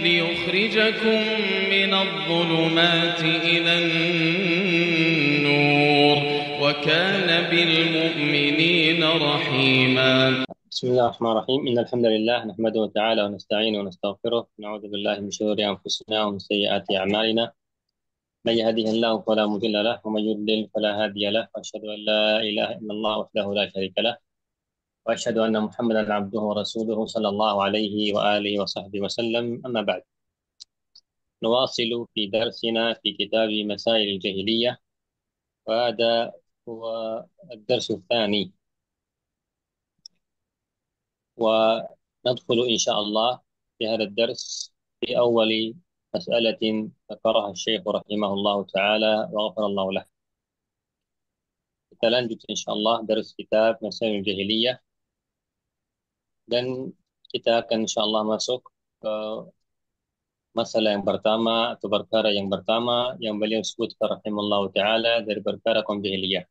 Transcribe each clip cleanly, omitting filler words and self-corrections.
ليخرجكم من الظلمات إلى النور وكان بالمؤمنين رحيما. بسم الله الرحمن الرحيم. إن الحمد لله نحمده تعالى ونستعينه ونستغفره ونعوذ بالله من شرور أنفسنا ومن سيئات أعمالنا. من يهده الله فلا مضل له ومن يضلل فلا هادي له، وأشهد أن لا إله إلا الله وحده لا شريك له، وأشهد أن محمدا عبده ورسوله صلى الله عليه وآله وصحبه وسلم. أما بعد، نواصل في درسنا في كتاب مسائل الجاهلية، وهذا هو الدرس الثاني، وندخل إن شاء الله في هذا الدرس في أول مسألة ذكرها الشيخ رحمه الله تعالى وغفر الله له. Kita lanjut insyaAllah dari kitab Masail Jahiliyah, dan kita akan insyaAllah masuk ke masalah yang pertama atau perkara yang pertama yang beliau sebutkan rahimahullah ta'ala dari perkara kaum jahiliyah.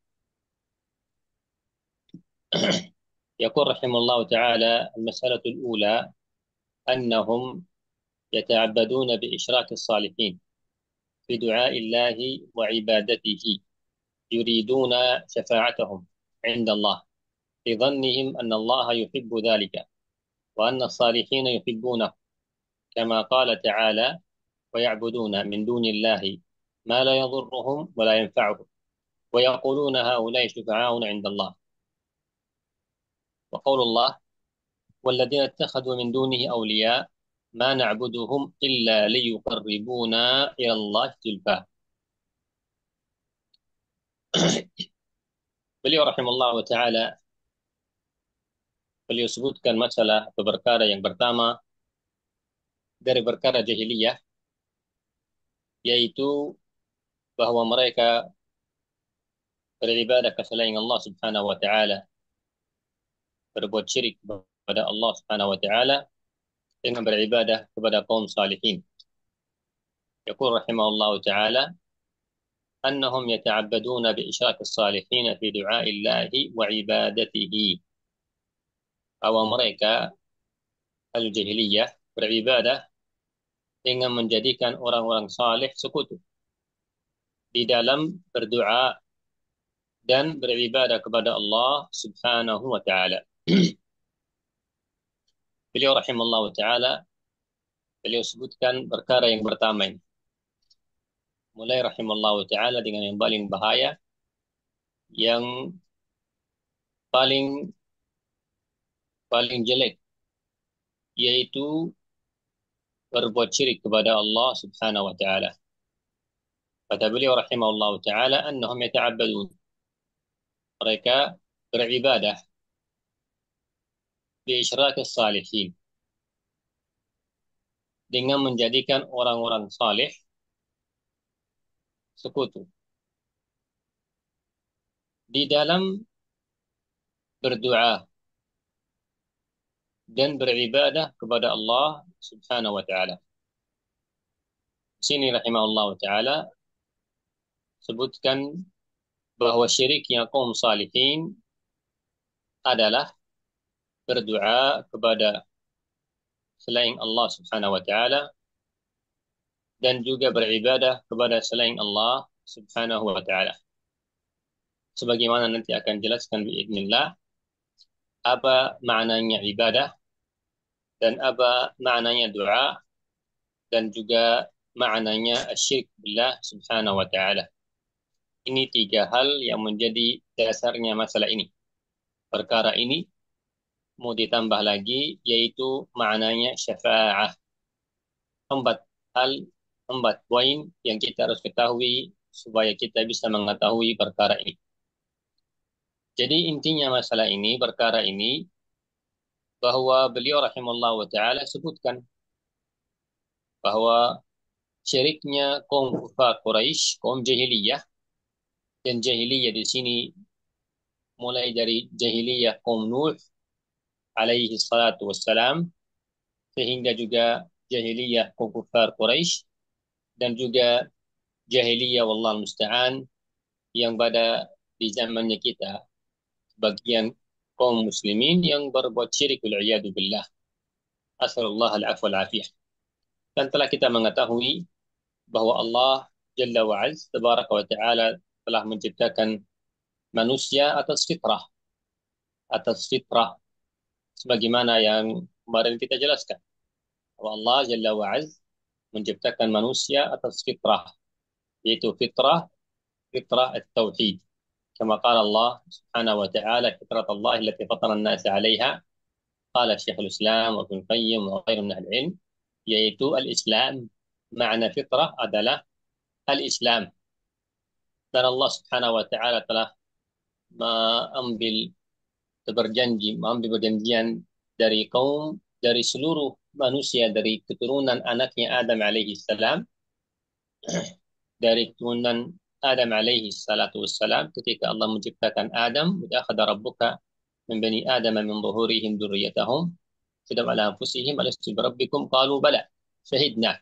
يقول رحمه الله تعالى: المسألة الأولى أنهم يتعبدون بإشراك الصالحين في دعاء الله وعبادته، يريدون شفاعتهم عند الله لظنهم أن الله يحب ذلك وأن الصالحين يحبونه، كما قال تعالى: ويعبدون من دون الله ما لا يضرهم ولا ينفعهم ويقولون هؤلاء شفعاؤنا عند الله. وقول الله: والذين اتخذوا من دونه أولياء ما نعبدهم إلا ليقربونا إلى الله زلفى. Beliau rahimahullah ta'ala, beliau sebutkan masalah atau perkara yang pertama dari perkara jahiliyah, yaitu bahwa mereka beribadah selain Allah subhanahu wa ta'ala, berbuat syirik kepada Allah subhanahu wa ta'ala dengan beribadah kepada kaum salihin. Yaqul rahimahullah ta'ala: أنهم يتعبدون بإشراك الصالحين في دعاء الله وعبادته. Bahwa mereka al-jahiliyah beribadah dengan menjadikan orang-orang saleh sekutu di dalam berdoa dan beribadah kepada Allah subhanahu wa ta'ala. Beliau rahimahullah ta'ala, beliau sebutkan perkara yang pertama ini. Mulai rahimahullah ta'ala dengan yang paling bahaya, yang paling jelek, yaitu berbuat syirik kepada Allah subhanahu wa ta'ala. Kata beliau rahimahullah ta'ala: annahum yata'abbadun, mereka beribadah bi isyrakis salihin, dengan menjadikan orang-orang saleh sekutu di dalam berdoa dan beribadah kepada Allah subhanahu wa ta'ala. Sini rahimahullah ta'ala sebutkan bahwa syiriknya kaum salihin adalah berdoa kepada selain Allah subhanahu wa ta'ala dan juga beribadah kepada selain Allah subhanahu wa ta'ala. Sebagaimana nanti akan jelaskan biidznillah apa maknanya ibadah dan apa maknanya doa dan juga maknanya asyirk billah subhanahu wa ta'ala. Ini tiga hal yang menjadi dasarnya masalah ini. Perkara ini mau ditambah lagi, yaitu maknanya syafa'ah. Empat poin yang kita harus ketahui supaya kita bisa mengetahui perkara ini. Jadi intinya masalah ini, perkara ini, bahwa beliau rahimahullah wa ta'ala sebutkan bahwa syiriknya kaum kufar Quraisy, kaum jahiliyah, dan jahiliyah di sini mulai dari jahiliyah kaum Nuh alaihi salatu wassalam, sehingga juga jahiliyah kaum kufar Quraisy, dan juga jahiliyah wallahu musta'an yang pada di zamannya kita, bagian kaum muslimin yang berbuat syirik wal iyadu billah. Asallallahu al-afwa wal afiyah. Dan telah kita mengetahui bahwa Allah Jalla wa'az, Tabaraka wa Ta'ala telah menciptakan manusia atas fitrah, sebagaimana yang kemarin kita jelaskan. Bahwa Allah Jalla wa'az menciptakan manusia atas fitrah, yaitu fitrah at-tauhid. كما قال الله سبحانه وتعالى فطرة الله التي فطر الناس عليها قال الشيخ الإسلام وابن القيم وغير من أهل العلم yaitu al-Islam. Makna fitrah adalah al-Islam. Dan Allah Subhanahu wa taala telah mengambil perjanjian dari seluruh manusia, dari keturunan anaknya Adam alaihi salam, dari keturunan Adam alaihi salatu wassalam, ketika Allah menciptakan Adam, akhadha rabbuka min bani Adam min zuhurihim dzurriyyatahum shahidum ala anfusihim alastu birabbikum qalu bala syahidna.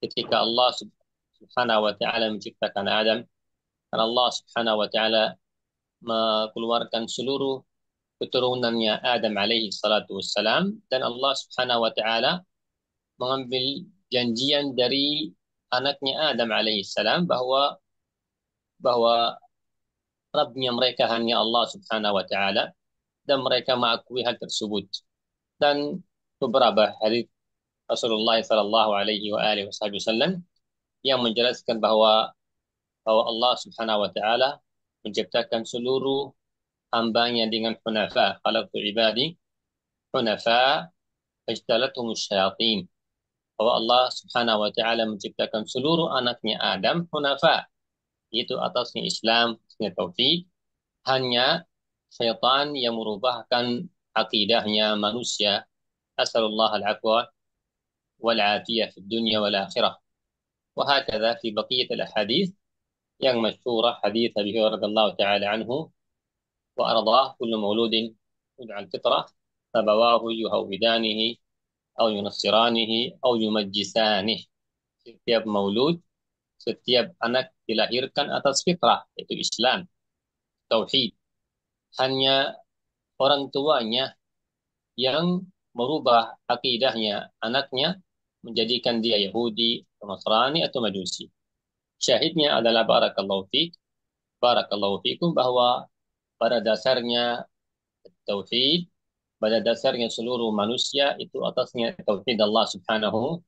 Ketika Allah Subhanahu wa taala menciptakan Adam, dan Allah Subhanahu wa taala mengeluarkan seluruh keturunannya Adam alaihi salatu wassalam, dan Allah Subhanahu wa taala mengambil janjian dari anaknya Adam alaihi salam bahwa Rabbnya mereka hanya Allah Subhanahu wa taala, dan mereka mengakui hal tersebut. Dan beberapa hadis Rasulullah sallallahu alaihi wa alihi wasallam yang menjelaskan bahwa Allah Subhanahu wa taala menciptakan seluruh hambanya dengan hunafa. Khalaqtu ibadi hunafa fajtalathum syayatin. Bahwa Allah Subhanahu wa taala menciptakan seluruh anaknya Adam hunafa, yaitu atasnya Islam, atasnya tauhid. Hanya syaitan yang merubahkan akidahnya manusia. Asalullah al-afwa wal afiyah fi dunya wal akhirah. وهكذا في بقية الأحاديث yang masyhurah, hadis Abi Hurairah radhiyallahu taala anhu wa ardhah, kullu mauludin yud'a al-fitrah fabawahu yuhawidanihi aw yunassiranihi aw yumajjisanihi. Setiap maulud, setiap anak dilahirkan atas fitrah, yaitu Islam, tauhid. Hanya orang tuanya yang merubah akidahnya anaknya, menjadikan dia Yahudi, Nasrani atau Majusi. Syahidnya adalah barakallahu fikum, bahwa pada dasarnya tauhid, pada dasarnya seluruh manusia itu atasnya tauhid Allah Subhanahu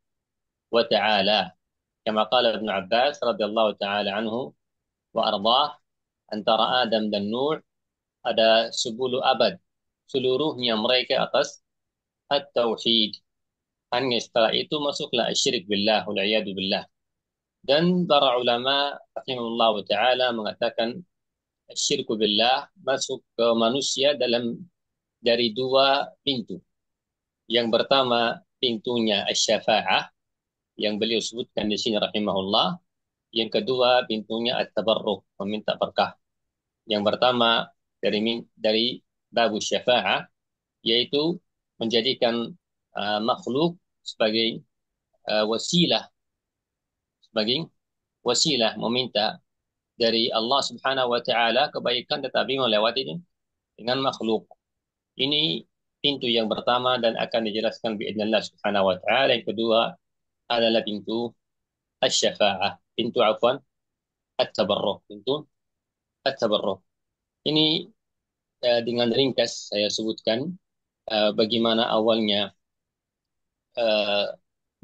wa taala. Kama qala Ibnu Abbas radhiyallahu taala anhu wa ardhah, antara Adam dan Nuh ada 10 abad, seluruhnya mereka atas at-tauhid. Hanya setelah itu masuklah asyirik billah wal iyadu billah. Dan para ulama rahimahullah taala mengatakan asyirku billah masuk ke manusia dari 2 pintu. Yang pertama pintunya asy-syafa'ah yang beliau sebutkan di sini rahimahullah. Yang kedua pintunya at-tabarruk, meminta berkah. Yang pertama dari babu syafa'ah, yaitu menjadikan makhluk sebagai wasilah meminta dari Allah Subhanahu wa taala kebaikan, tetapi melewati dengan makhluk. Ini pintu yang pertama dan akan dijelaskan biidznillah Subhanahu wa taala. Yang kedua adalah pintu asy-syafa'ah, pintu at-tabarruk. Ini dengan ringkas saya sebutkan bagaimana awalnya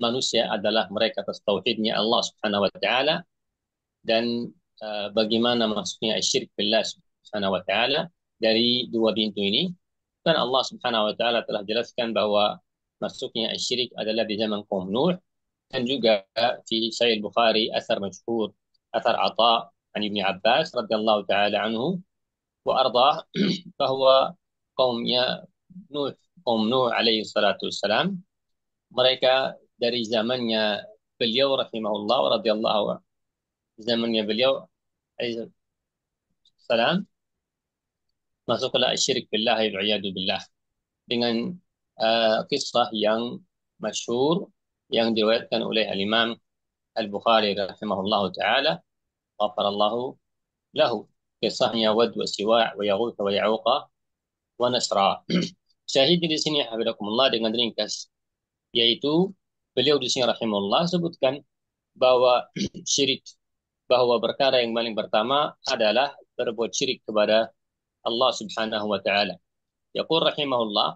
manusia adalah mereka atas tauhidnya Allah Subhanahu wa taala, dan bagaimana masuknya syirik billah Subhanahu wa taala dari 2 pintu ini. Dan Allah Subhanahu wa taala telah jelaskan bahwa masuknya syirik adalah di zaman kaum Nuh. Dan juga di Sahih Bukhari athar masyhur, athar Atha an Ibnu Abbas radhiyallahu taala anhu wa ardah, bahwa kaum Nuh alaihi salatu wassalam, mereka dari zamannya beliau rahimahullah radhiyallahu, zamannya beliau alaihi salam, masuklah syirik billah wal iyadu billah, dengan kisah yang masyhur yang diriwayatkan oleh al-Imam Al-Bukhari rahimahullahu taala, ghafarallahu lahu, kisahnya Wad wa Siwa' wa Yaghut wa Ya'uqa wa Nasra. Syahid di sini hafizakumullah dengan ringkas, yaitu Beliau di sini rahimahullah sebutkan bahwa syirik, bahwa perkara yang paling pertama adalah berbuat syirik kepada Allah Subhanahu wa taala. Yaqul rahimahullah,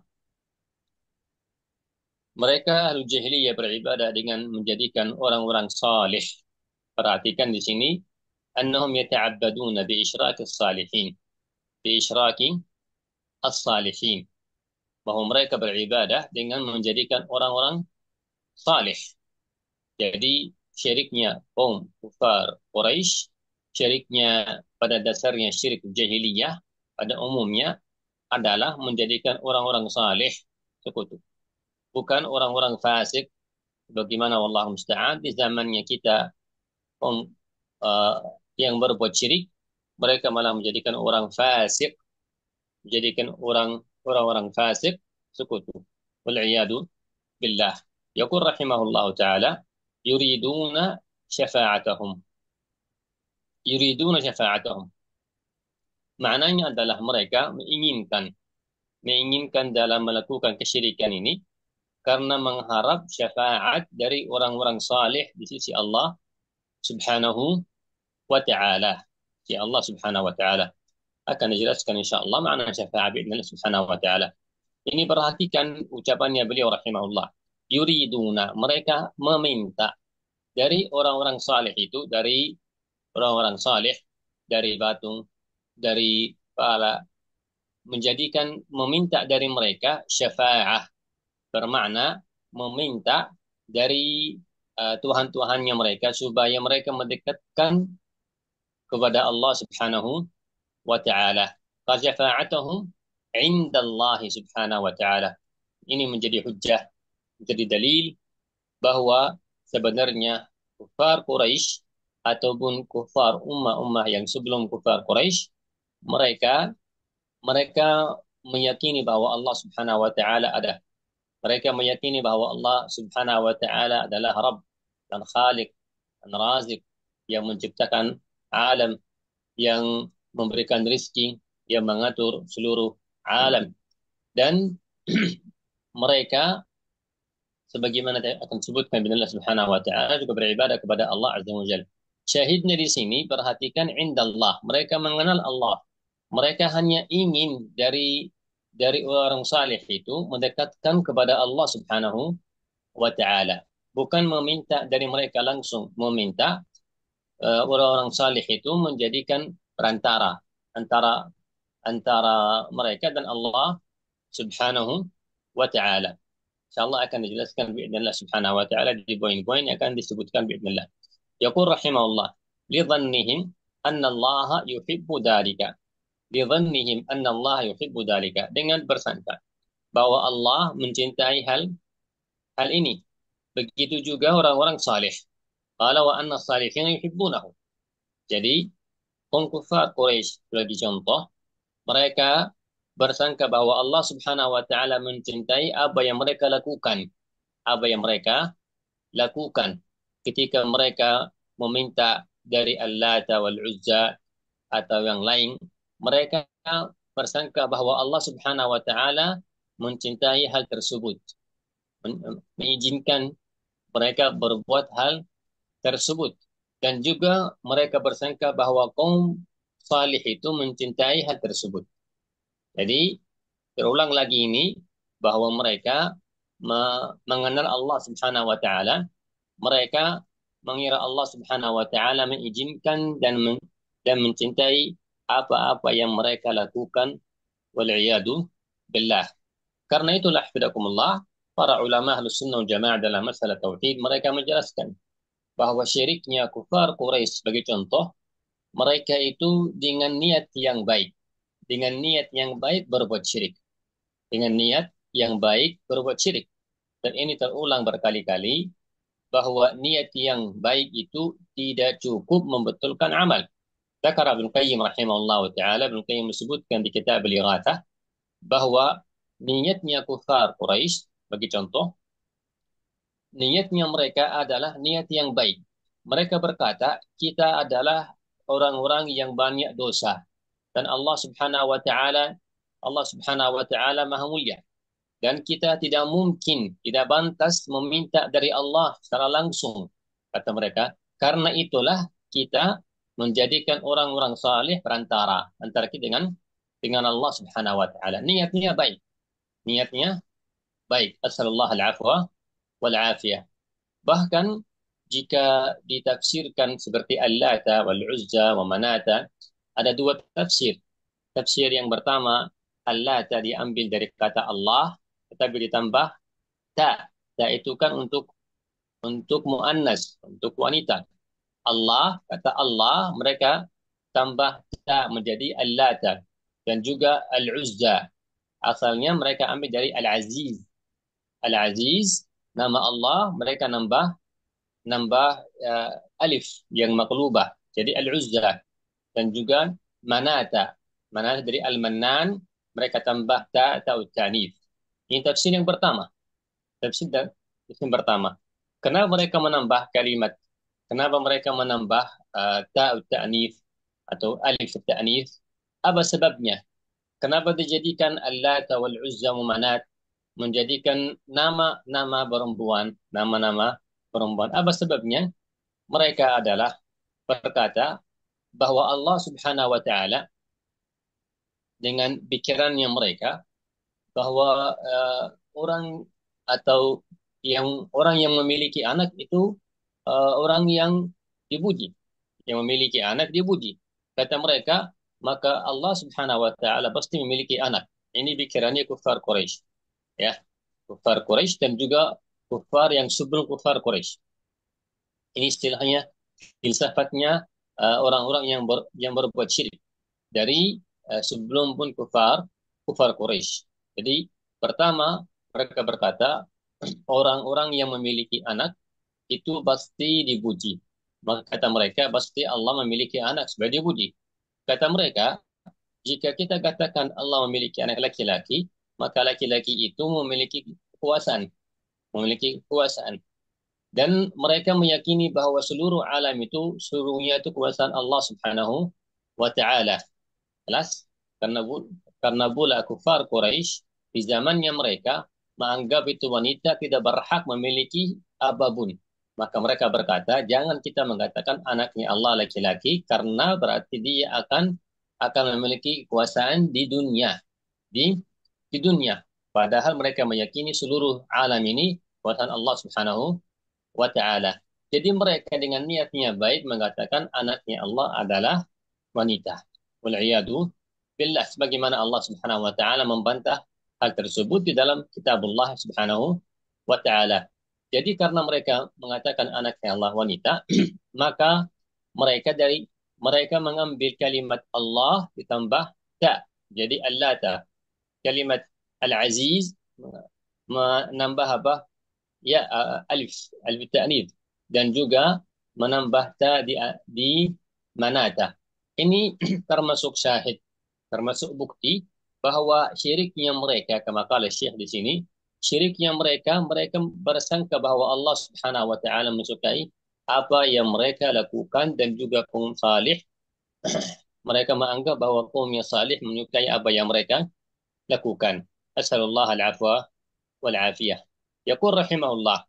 mereka ahlu jahiliyah beribadah dengan menjadikan orang-orang salih. Perhatikan di sini, annahum yata'abbaduna bi isyraki salihin, bi isyraki as-salihin, bahwa mereka beribadah dengan menjadikan orang-orang salih. Jadi syiriknya kaum kufar Quraisy, syiriknya pada dasarnya syirik jahiliyah pada umumnya adalah menjadikan orang-orang saleh sekutu, bukan orang-orang fasik. Bagaimana wallahu musta'an di zamannya kita, kaum uh, yang berbuat syirik, mereka malah menjadikan orang fasik, menjadikan orang-orang fasik sekutu. Wal iyadu billah. Yaqul rahimahullahu taala, yuriduna syafa'atahum. Yuriduna syafa'atahum. Maknanya adalah mereka menginginkan dalam melakukan kesyirikan ini karena mengharap syafaat dari orang-orang saleh di sisi Allah Subhanahu wa taala. Si Allah Subhanahu wa taala akan dijelaskan insyaallah makna syafaat bi'idznillah Subhanahu wa taala. Ini perhatikan ucapannya beliau rahimahullah. Yuriduna, mereka meminta dari orang-orang saleh itu, dari orang-orang saleh, dari batu, dari para, menjadikan meminta dari mereka syafa'ah, bermakna meminta dari Tuhan-Tuhannya mereka supaya mereka mendekatkan kepada Allah Subhanahu wa taala. Fajafa'atuhum 'inda Allah Subhanahu wa taala. Ini menjadi hujjah, menjadi dalil bahwa sebenarnya kufar Quraisy ataupun kufar ummah-ummah yang sebelum kufar Quraisy, mereka mereka meyakini bahwa Allah Subhanahu wa taala ada. Mereka meyakini bahwa Allah Subhanahu wa taala adalah Rabb dan Khaliq dan Razik, yang menciptakan alam, yang memberikan rizki, yang mengatur seluruh alam. Dan mereka, sebagaimana akan disebutkan bin Allah Subhanahu wa taala, juga beribadah kepada Allah Azza wa Jalla. Syahidnya di sini perhatikan indallah, mereka mengenal Allah. Mereka hanya ingin dari orang saleh itu mendekatkan kepada Allah Subhanahu wa taala. Bukan meminta dari mereka langsung, meminta orang-orang saleh itu menjadikan perantara antara antara mereka dan Allah Subhanahu wa taala. Insyaallah akan dijelaskan biidznillah Subhanahu wa taala di poin-poin yang akan disebutkan biidznillah. Yaqul rahimahullah, lidhannihim anna Allah yuhibbu dzalika. Lidhannihim anna Allah yuhibbu dzalika, dengan bersangka bahwa Allah mencintai hal ini. Begitu juga orang-orang saleh. Qala wa anna salihin yuhibbunahu. Jadi, kaum kufar Quraisy sebagai contoh, mereka bersangka bahwa Allah Subhanahu wa taala mencintai apa yang mereka lakukan. Apa yang mereka lakukan ketika mereka meminta dari Al-Lata wal Uzza atau yang lain, mereka bersangka bahwa Allah Subhanahu wa taala mencintai hal tersebut, mengizinkan mereka berbuat hal tersebut, dan juga mereka bersangka bahwa kaum salih itu mencintai hal tersebut. Jadi terulang lagi ini bahwa mereka mengenal Allah Subhanahu wa taala, mereka mengira Allah Subhanahu wa taala mengizinkan dan mencintai apa-apa yang mereka lakukan, wal iyadu billah. Karena itulah hafizakumullah, para ulama Ahlus Sunnah wal Jamaah dalam masalah tauhid mereka menjelaskan bahwa syiriknya kufar Quraisy sebagai contoh, mereka itu dengan niat yang baik, dengan niat yang baik berbuat syirik, dengan niat yang baik berbuat syirik. Dan ini terulang berkali-kali bahwa niat yang baik itu tidak cukup membetulkan amal. Dzakar Ibnu Qayyim rahimahullah taala, Ibnu Qayyim disebutkan di kitab Al-Ighatsah bahwa niatnya kufar Quraisy bagi contoh, niatnya mereka adalah niat yang baik. Mereka berkata, kita adalah orang-orang yang banyak dosa dan Allah Subhanahu wa taala Maha mulia. dan kita tidak mungkin, tidak pantas meminta dari Allah secara langsung, kata mereka. Karena itulah kita menjadikan orang-orang saleh perantara antara kita dengan Allah Subhanahu wa taala. Niatnya baik. Niatnya baik. Asallallahu al-afwa wal afiyah. Bahkan jika ditafsirkan seperti Al-Lata wal Uzza wa Manata, ada dua tafsir. Tafsir yang pertama, Al-Lata diambil dari kata Allah, tetapi ditambah ta. Ta itu kan untuk muannas, untuk wanita. Allah, kata Allah, mereka tambah ta menjadi Al-Lata dan juga Al-Uzza. Asalnya mereka ambil dari Al-Aziz. Al-Aziz, nama Allah, mereka nambah alif yang maklubah. Jadi Al-Uzza dan juga Manata. Manata dari Al-Mannan, mereka tambah ta atau ta'nif. Ini tafsir yang pertama. Tafsir yang pertama. Kenapa mereka menambah kalimat? Kenapa mereka menambah ta ta'nif atau alif ta'nif? Apa sebabnya? Kenapa dijadikan Al-Lata wal Uzza wa Manat menjadikan nama-nama perempuan, nama-nama perempuan? Apa sebabnya? Mereka adalah berkata bahwa Allah Subhanahu wa taala dengan pikirannya mereka bahwa orang atau orang yang memiliki anak itu orang yang dipuji, yang memiliki anak dipuji. Kata mereka, maka Allah Subhanahu wa taala pasti memiliki anak. Ini pikirannya kufar Quraisy, ya. Kufar Quraisy dan juga kufar yang sebelum kufar Quraisy. Ini istilahnya, filsafatnya orang-orang yang berbuat syirik dari sebelum pun kufar Quraisy. Jadi pertama mereka berkata orang-orang yang memiliki anak itu pasti dipuji. Maka kata mereka pasti Allah memiliki anak sebagai dipuji. Kata mereka, jika kita katakan Allah memiliki anak laki-laki, maka laki-laki itu memiliki kekuasaan, memiliki kekuasaan. Dan mereka meyakini bahwa seluruh alam itu seluruhnya itu kekuasaan Allah Subhanahu wa taala. Jelas? Karena pula kufar Quraisy di zamannya mereka menganggap itu wanita tidak berhak memiliki apapun. Maka mereka berkata, jangan kita mengatakan anaknya Allah laki-laki karena berarti dia akan memiliki kekuasaan di dunia, di dunia. Padahal mereka meyakini seluruh alam ini kekuasaan Allah Subhanahu wa taala. Jadi mereka dengan niatnya baik mengatakan anaknya Allah adalah wanita. Wal'iyadu billah, sebagaimana Allah Subhanahu wa taala membantah hal tersebut di dalam kitabullah Subhanahu wa taala. Jadi karena mereka mengatakan anaknya Allah wanita, maka mereka mengambil kalimat Allah ditambah ta. Jadi Allata. Kalimat Al-Aziz menambah apa? Ya, alif ta'nid dan juga menambah ta di Manata. Ini termasuk syahid, termasuk bukti bahwa syiriknya mereka, kama kala Syekh di sini, syiriknya mereka bersangka bahwa Allah Subhanahu wa taala mensukai apa yang mereka lakukan dan juga kaum salih mereka menganggap bahwa kaum yang salih menyukai apa yang mereka lakukan. Asallallahu al-afwa wal afiyah. Yaqul rahimahullah,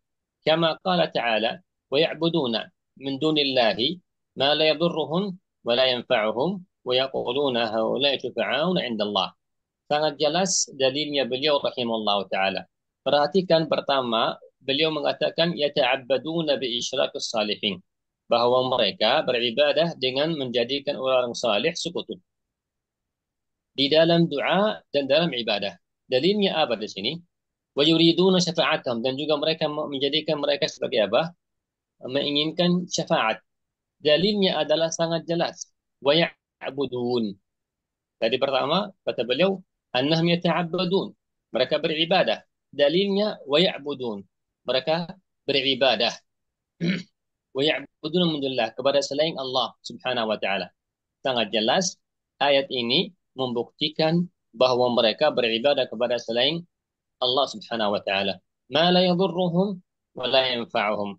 kama qala ta'ala, wa ya'buduna min dunillahi ma la yadurruhum wa la yanfa'uhum wa yaquluna haula'i syufa'auna 'inda Allah. Sangat jelas dalilnya beliau rahimahullah taala. Perhatikan pertama, beliau mengatakan yata'abbaduna bi isyrakus salihin, bahwa mereka beribadah dengan menjadikan orang salih sekutu di dalam doa dan dalam ibadah. Dalilnya apa di sini? Wa yuriduna syafa'atahum, dan juga mereka menjadikan mereka sebagai apa? Menginginkan syafaat. Dalilnya adalah sangat jelas. Wa ya'budun. Tadi pertama kata beliau annahum yata'abbadun. Mereka beribadah. Dalilnya wa ya'budun. Mereka beribadah. Wa ya'budun min dunillah, kepada selain Allah Subhanahu wa taala. Sangat jelas ayat ini membuktikan bahwa mereka beribadah kepada selain Allah Subhanahu wa taala. Ma la yadurruhum wa la yanfa'uhum.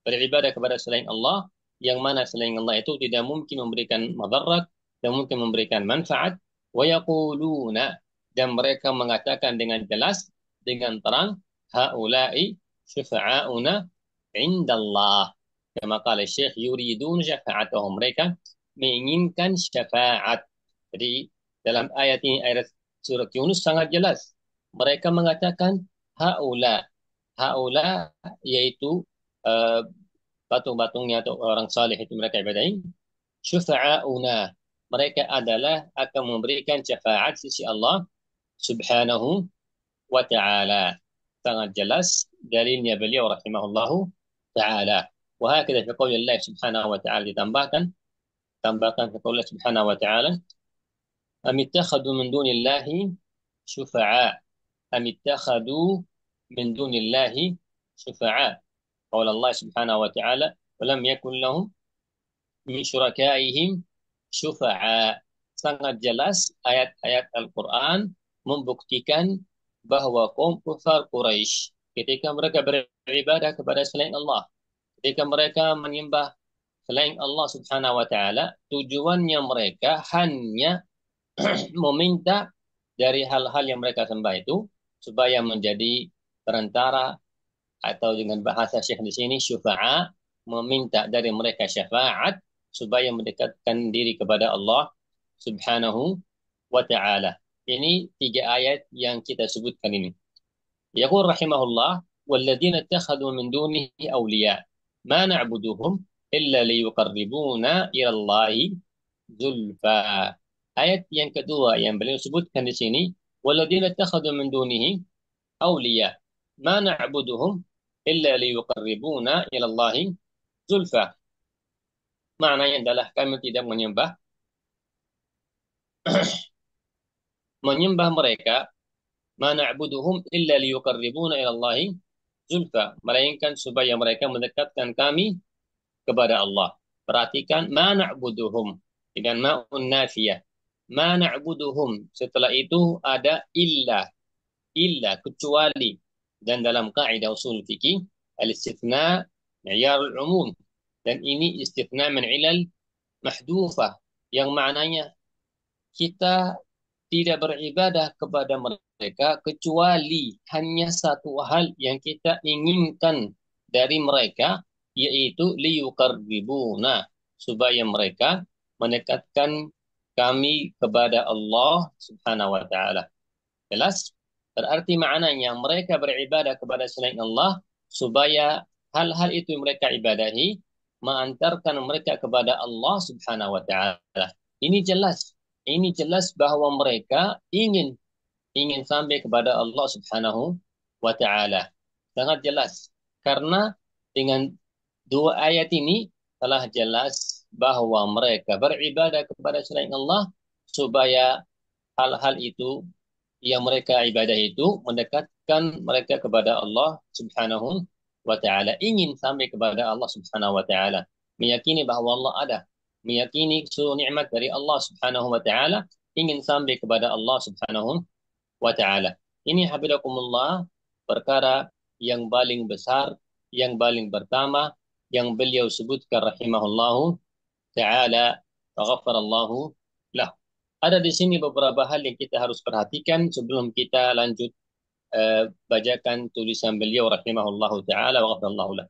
Beribadah kepada selain Allah yang mana selain Allah itu tidak mungkin memberikan madarat, tidak mungkin memberikan manfaat. Wa yaquluna, dan mereka mengatakan dengan jelas dengan terang, haula'i syufa'auna indallah. Kama qala Syekh, yuridun syafa'atahum, mereka menginginkan syafaat. Jadi dalam ayat ini, ayat surat Yunus sangat jelas. Mereka mengatakan haula, haula yaitu uh, patung-patungnya atau orang saleh itu mereka ibadahi, syufa'auna, mereka adalah akan memberikan syafaat sisi Allah subhanahu wa ta'ala. Sangat jelas dalilnya beliau rahimahullahu ta'ala. وهكذا في قول الله سبحانه وتعالى tambahkan في قول الله سبحانه وتعالى أم اتخذوا من دون الله شفعاء أم اتخذوا من دون الله شفعاء قول الله سبحانه وتعالى ولم يكن لهم min syurakaihim syufa'a. Sangat jelas ayat-ayat Al-Quran membuktikan bahwa kaum kufar Quraisy ketika mereka beribadah kepada selain Allah, ketika mereka menyembah selain Allah subhanahu wa ta'ala, tujuannya mereka hanya meminta dari hal-hal yang mereka sembah itu supaya menjadi perantara, atau dengan bahasa Syekh di sini syufa'a, meminta dari mereka syafaat supaya mendekatkan diri kepada Allah subhanahu wa ta'ala. Ini 3 ayat yang kita sebutkan ini. Yaqul rahimahullah, walladzina ittakhadhu min dunihi awliya ma na'buduhum illa liyuqarribuna ila Allahi zulfa. Ayat yang kedua yang beliau sebutkan di sini, walladzina ittakhadhu min dunihi awliya ma na'buduhum illa liyuqarribuna ila Allahi zulfa. Maknanya adalah kami tidak menyembah mereka, ma na'buduhum illa liyuqarribuna ila Allahi zulfa, melainkan supaya mereka mendekatkan kami kepada Allah. Perhatikan ma na'buduhum dengan ma'un nafiyah. Ma na'buduhum, setelah itu ada illa, kecuali. Dan dalam kaidah usul fikih, al-istithna ma'yarul umum, dan ini istithna min ilal mahdufah, yang maknanya kita tidak beribadah kepada mereka kecuali hanya satu hal yang kita inginkan dari mereka, yaitu liyuqarribuna, supaya mereka mendekatkan kami kepada Allah subhanahu wa ta'ala. Jelas? Berarti maknanya mereka beribadah kepada selain Allah supaya hal-hal itu yang mereka ibadahi mengantarkan mereka kepada Allah subhanahu wa ta'ala. Ini jelas. Ini jelas bahwa mereka ingin sampai kepada Allah subhanahu wa ta'ala. Sangat jelas. Karena dengan 2 ayat ini telah jelas bahwa mereka beribadah kepada selain Allah supaya hal-hal itu yang mereka ibadah itu mendekatkan mereka kepada Allah subhanahu wa ta'ala. Ingin sampai kepada Allah subhanahu wa ta'ala. Meyakini bahwa Allah ada. Meyakini seluruh nikmat dari Allah subhanahu wa ta'ala. Ingin sampai kepada Allah subhanahu wa ta'ala. Ini hafizakumullah perkara yang paling besar, yang paling pertama yang beliau sebutkan rahimahullahu ta'ala wa ghafarallahu lah. Ada di sini beberapa hal yang kita harus perhatikan sebelum kita lanjut bacakan tulisan beliau rahimahullahu ta'ala wa ghafarallahu lah.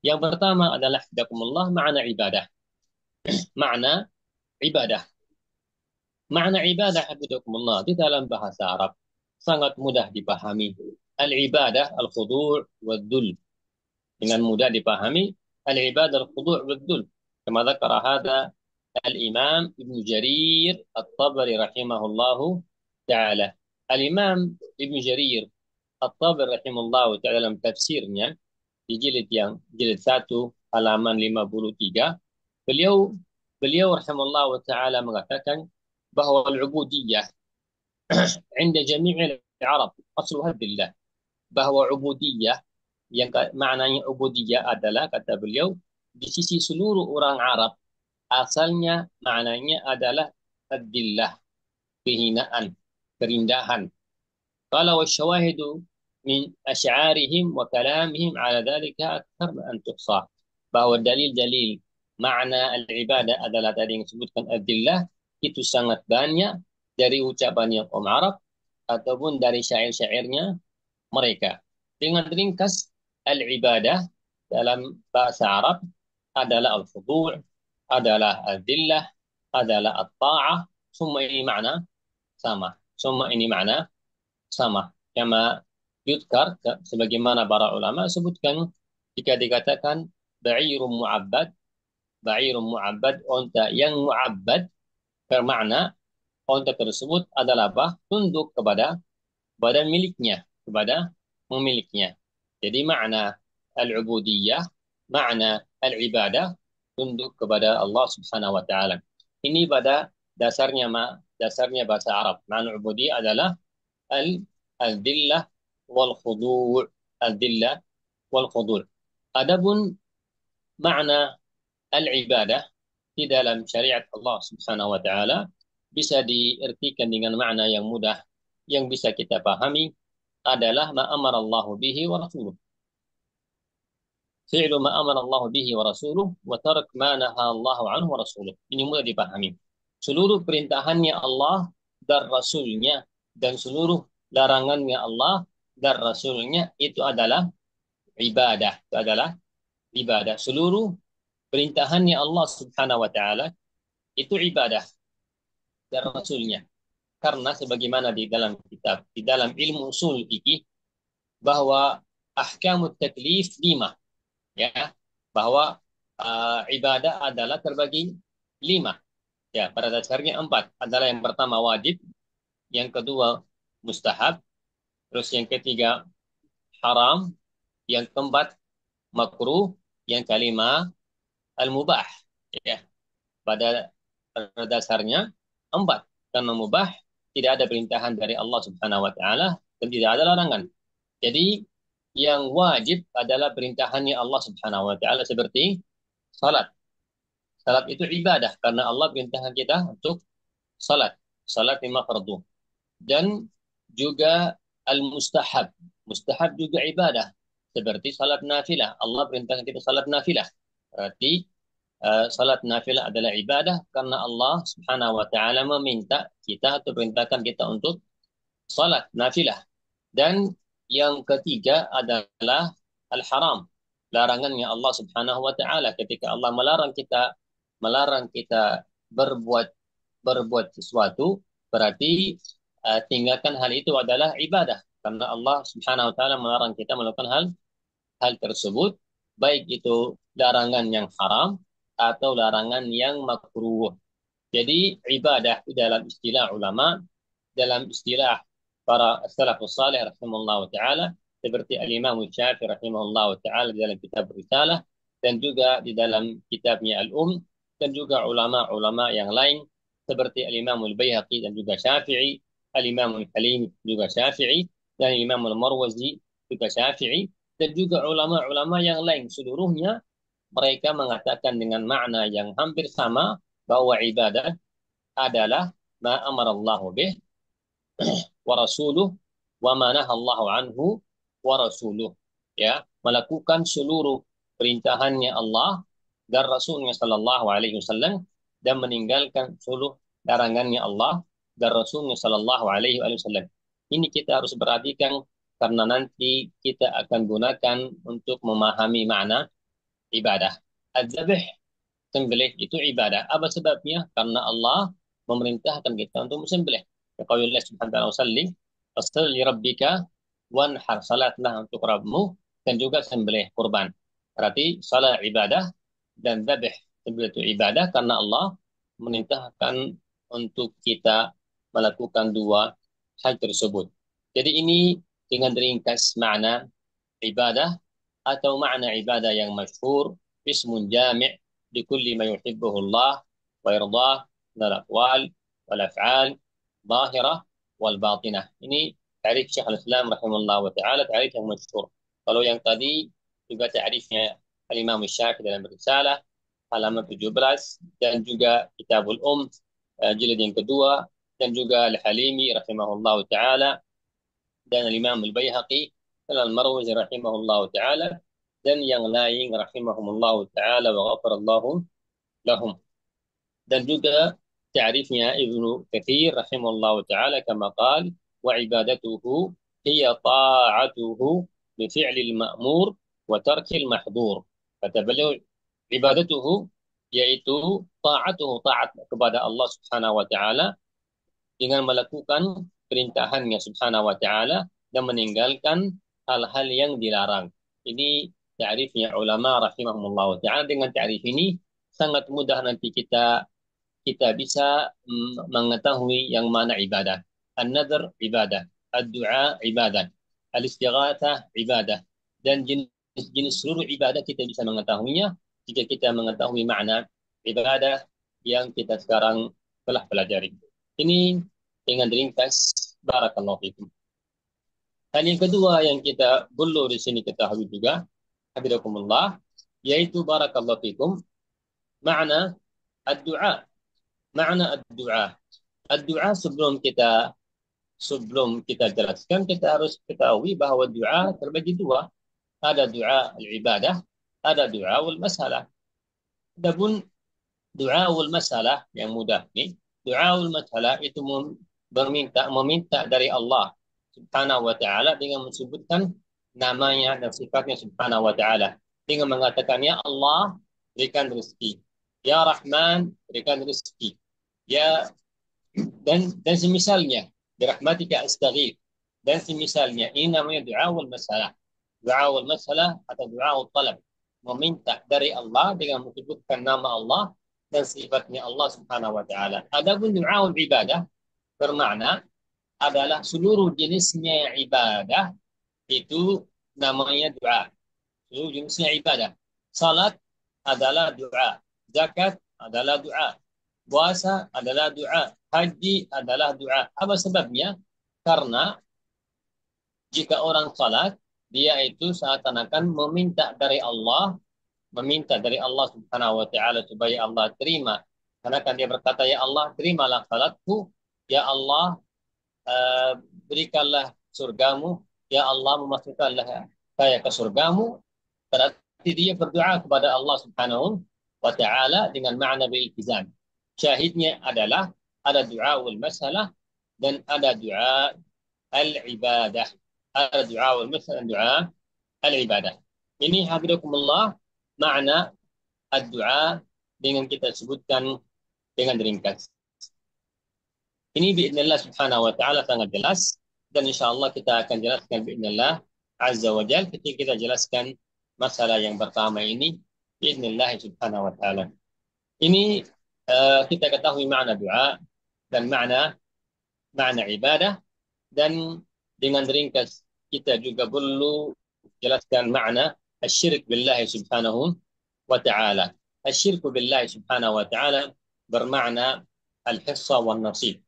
Yang pertama adalah hafizakumullah makna ibadah. Makna ibadah. Makna ibadah hafizakumullah di dalam bahasa Arab sangat mudah dipahami. Al-ibadah al-khudu' wad-dhul. Dengan mudah dipahami al-ibadah al-khudu' wad-dhul. Kama dzakara hadza Al-Imam Ibn Jarir At-Tabari rahimahullahu ta'ala. Al-Imam Ibn Jarir At-Tabari rahimahullahu ta'ala dalam tafsirnya di jilid 1 halaman 53, beliau rahimahullahu ta'ala mengatakan bahwa al-ubudiyah inda jami'il Arab asluha billah, bahwa ubudiyah yang maknanya ubudiyah adalah, kata beliau, di sisi seluruh orang Arab asalnya maknanya adalah ad-dillah, kehinaan, kerindahan. Qala wa syawahidu min asy'arihim wa kalamihim ala dhalika akthar min an tuhsa. Bahwa dalil-dalil makna al-ibadah adalah tadi yang disebutkan ad-dillah itu sangat banyak dari ucapan yang kaum Arab ataupun dari syair-syairnya mereka. Dengan ringkas, al-ibadah dalam bahasa Arab adalah al-khudu', adalah al-dhillah, adalah at-ta'ah. Semua ini makna sama. Semua ini makna sama. Kama yudkar, sebagaimana para ulama sebutkan, jika dikatakan ba'irun mu'abbad, onta yang mu'abbad, bermakna onta tersebut adalah apa? Tunduk kepada miliknya, kepada memilikinya. Jadi makna al-ubudiyah, makna al-ibadah, tunduk kepada Allah Subhanahu wa taala. Ini pada dasarnya bahasa Arab. Makna ubudiyah adalah al-dillah wal khudu', al-dillah wal khudu'. Adapun makna al-ibadah di dalam syariat Allah Subhanahu wa taala bisa diartikan dengan makna yang mudah yang bisa kita pahami adalah ma amara Allah bihi wa rasuluh. Fi'lu ma amara Allah bihi wa rasuluh wa tarak ma naha Allah anhu wa rasuluh. Ini mudah dipahami. Seluruh perintahannya Allah dan Rasulnya dan seluruh larangannya Allah dan Rasulnya itu adalah ibadah. Itu adalah ibadah. Seluruh perintahannya Allah Subhanahu wa taala itu ibadah dan Rasulnya. Karena sebagaimana di dalam kitab, di dalam ilmu usul fikih bahwa ahkamut taklif 5, ya, bahwa ibadah adalah terbagi 5. Ya, pada dasarnya 4. Adalah yang pertama wajib, yang kedua mustahab, terus yang ketiga haram, yang keempat makruh, yang kelima al-mubah. Ya, pada dasarnya 4. Karena mubah tidak ada perintahan dari Allah Subhanahu wa taala dan tidak ada larangan. Jadi yang wajib adalah perintahannya Allah Subhanahu wa taala seperti salat. Salat itu ibadah karena Allah perintahkan kita untuk salat. Salat 5 fardu. Dan juga al-mustahab. Mustahab juga ibadah seperti salat nafilah. Allah perintahkan kita salat nafilah. Berarti salat nafilah adalah ibadah karena Allah Subhanahu wa taala meminta kita atau perintahkan kita untuk salat nafilah. Dan yang ketiga adalah al-haram. Larangannya Allah Subhanahu wa taala ketika Allah melarang kita berbuat sesuatu, berarti tinggalkan hal itu adalah ibadah karena Allah Subhanahu wa taala melarang kita melakukan hal tersebut, baik itu larangan yang haram atau larangan yang makruh. Jadi ibadah itu dalam istilah ulama, dalam istilah para salafus salih rahimahullah taala, seperti al-Imam Syafi'i rahimahullah taala di dalam kitab Risalah dan juga di dalam kitabnya dan juga ulama-ulama yang lain seperti al-Imam Al-Baihaqi dan juga Syafi'i, al-Imam Al-Halim juga Syafi'i, dan Imam Al-Marwazi juga Syafi'i, dan juga ulama-ulama yang lain seluruhnya mereka mengatakan dengan makna yang hampir sama bahwa ibadah adalah ma amarallahu bih wa rasuluh wa ma nahallahu anhu wa rasuluh, ya, melakukan seluruh perintahannya Allah dan Rasulnya Sallallahu Alaihi Wasallam dan meninggalkan seluruh larangannya Allah dan Rasulnya Sallallahu Alaihi Wasallam. Ini kita harus perhatikan karena nanti kita akan gunakan untuk memahami makna ibadah. Az-zabih, sembelih itu ibadah. Apa sebabnya? Karena Allah memerintahkan kita untuk sembelih. Qaulullah subhanahu wa ta'ala, "Fasholli rabbika wanhar", salatlah untuk Rabbmu dan juga sembelih kurban. Berarti salat ibadah dan dzabih sembelih itu ibadah karena Allah memerintahkan untuk kita melakukan dua hal tersebut. Jadi ini dengan ringkas makna ibadah atau makna ibadah yang masyhur, ismun jami' likulli ma yuhibbuhu Allah wa yardah min al-aqwal wal af'al zahirah wal batinah. Ini ta'rif Syekh al-Islam rahimahullah wa ta'ala, ta'rif yang masyhur. Kalau yang tadi juga ta'rifnya al-Imam Syafi'i dalam Risalah halaman 17 dan juga Kitabul jilid yang kedua dan juga Al-Halimi rahimahullah ta'ala dan Imam Al-Baihaqi dan Al-Marwazi rahimahullah ta'ala dan yang lain rahimahumullah ta'ala wa ghafarallahu lahum. Dan juga ta'rifnya Ibnu Katsir rahimahullah ta'ala kama qala wa ibadatuhu hiya ta'atuhu bi fi'lil ma'mur wa tarkil mahdur. Kata beliau, ibadatuhu yaitu ta'atuhu, taat kepada Allah Subhanahu wa taala dengan melakukan perintahannya Subhanahu wa taala dan meninggalkan hal-hal yang dilarang. Ini ta'rifnya ulama rahimahumullah taala. Dengan ta'rif ini sangat mudah nanti kita bisa mengetahui yang mana ibadah. An-nadhr ibadah, ad-du'a ibadah, al-istighatsah ibadah, dan jenis-jenis seluruh ibadah kita bisa mengetahuinya jika kita mengetahui makna ibadah yang kita sekarang telah pelajari. Ini dengan ringkas, barakallahu fikum. Dan yang kedua yang kita perlu di sini ketahui juga, habibakumullah, yaitu barakallahu fikum, makna ad-du'a. Makna ad-du'a. Ad-du'a sebelum kita jelaskan, kita harus ketahui bahwa doa terbagi dua. Ada doa al-ibadah, ada doa al-masalah. Adapun doa al-masalah yang mudah nih, doa al-masalah itu meminta dari Allah Subhanahu wa taala dengan menyebutkan namanya dan sifatnya Subhanahu wa taala, dengan mengatakan ya Allah berikan rezeki, ya Rahman berikan rezeki, ya dan semisalnya, birahmatika astaghith, dan semisalnya. Ini namanya du'aul masalah. Du'aul masalah atau du'aul talab, meminta dari Allah dengan menyebutkan nama Allah dan sifatnya Allah Subhanahu wa taala. Adapun du'aul ibadah bermakna adalah seluruh jenisnya ibadah itu namanya doa. Seluruh jenisnya ibadah. Salat adalah doa, zakat adalah doa, puasa adalah doa, haji adalah doa. Apa sebabnya? Karena jika orang salat, dia itu seakan-akan meminta dari Allah Subhanahu wa taala supaya Allah terima. Karena kan dia berkata, ya Allah, terimalah salatku, ya Allah, berikanlah surgamu, ya Allah, memasukkanlah saya ke surgamu. Berarti dia berdoa kepada Allah Subhanahu wa taala dengan makna bil-iltizam. Syahidnya adalah ada doa masalah dan ada doa al-ibadah. Ada doa masalah dan doa al-ibadah. Ini hafizakumullah makna ad-doa dengan kita sebutkan dengan ringkas. Ini biidznillah subhanahu wa ta'ala sangat jelas, dan insyaAllah kita akan jelaskan biidznillah azza wa jal ketika kita jelaskan masalah yang pertama ini biidznillah subhanahu wa ta'ala. Ini kita ketahui makna doa dan makna ibadah, dan dengan ringkas kita juga perlu jelaskan makna asyirik billahi subhanahu wa ta'ala. Asyirku billahi subhanahu wa ta'ala bermakna al-hissa wal nasib.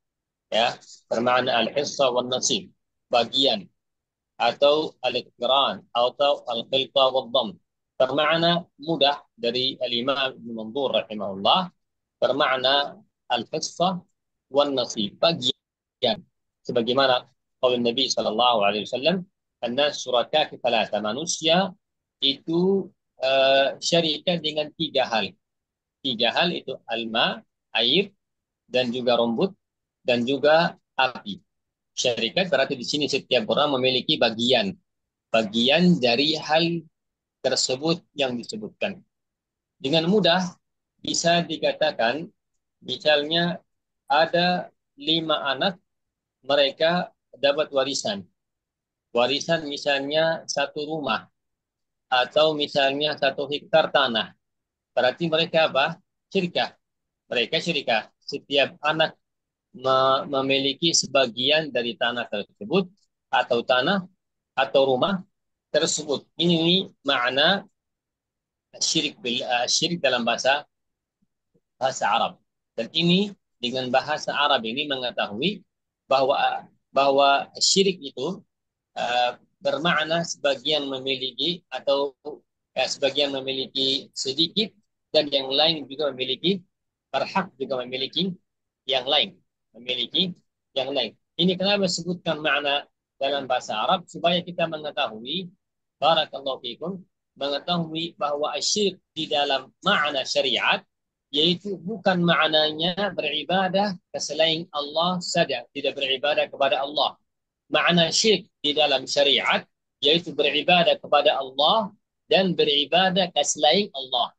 Ya, bermakna al-hissa wal nasib, bagian atau al-iqran atau al-khilqa wal dhamm. Bermakna mudah dari al-Imam Ibn Mandur rahimahullah, bermakna al-hissa wal nasib, bagian. Sebagaimana qaul Nabi sallallahu alaihi wasallam, an-nas syuraka fi thalatha, manusia itu syarikat dengan tiga hal. Tiga hal itu alma, air, dan juga rumput, dan juga api. Syarikat berarti di sini setiap orang memiliki bagian dari hal tersebut yang disebutkan. Dengan mudah bisa dikatakan, misalnya ada 5 anak, mereka dapat warisan. Warisan misalnya 1 rumah, atau misalnya 1 hektar tanah. Berarti mereka apa? Syirkah. Mereka syirkah. Setiap anak memiliki sebagian dari tanah tersebut, atau tanah atau rumah tersebut. Ini makna syirik dalam bahasa Arab. Dan ini dengan bahasa Arab ini mengetahui bahwa syirik itu bermakna sebagian memiliki, atau sebagian memiliki sedikit, dan yang lain juga memiliki, berhak juga memiliki yang lain. Ini kenapa disebutkan makna dalam bahasa Arab, supaya kita mengetahui, barakallahu fikum, mengetahui bahwa syirik di dalam makna syariat yaitu bukan maknanya beribadah ke selain Allah saja, tidak beribadah kepada Allah, makna syirik di dalam syariat yaitu beribadah kepada Allah dan beribadah ke selain Allah.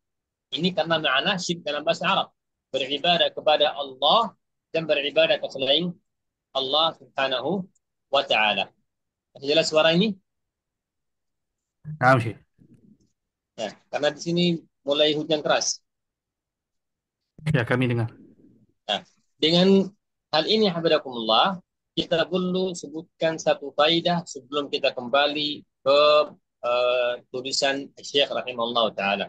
Ini karena makna syirik dalam bahasa Arab. Beribadah kepada Allah dan beribadah ke selain Allah Subhanahu wa taala. Masih jelas suara ini? Naam, Syekh. Ya, karena di sini mulai hujan keras. Ya, kami dengar. Nah, dengan hal ini hafizakumullah, kita perlu sebutkan satu faidah sebelum kita kembali ke tulisan Syekh rahimahullah taala.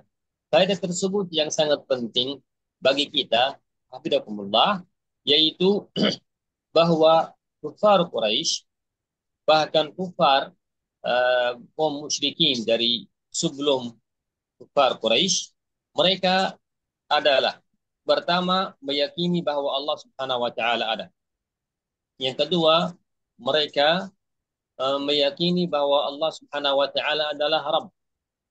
Faidah tersebut yang sangat penting bagi kita hafizakumullah, yaitu bahwa kufar Quraisy, bahkan kufar kaum musyrikin dari sebelum kufar Quraisy, mereka adalah pertama meyakini bahwa Allah Subhanahu wa taala ada. Yang kedua, mereka meyakini bahwa Allah Subhanahu wa taala adalah Rabb,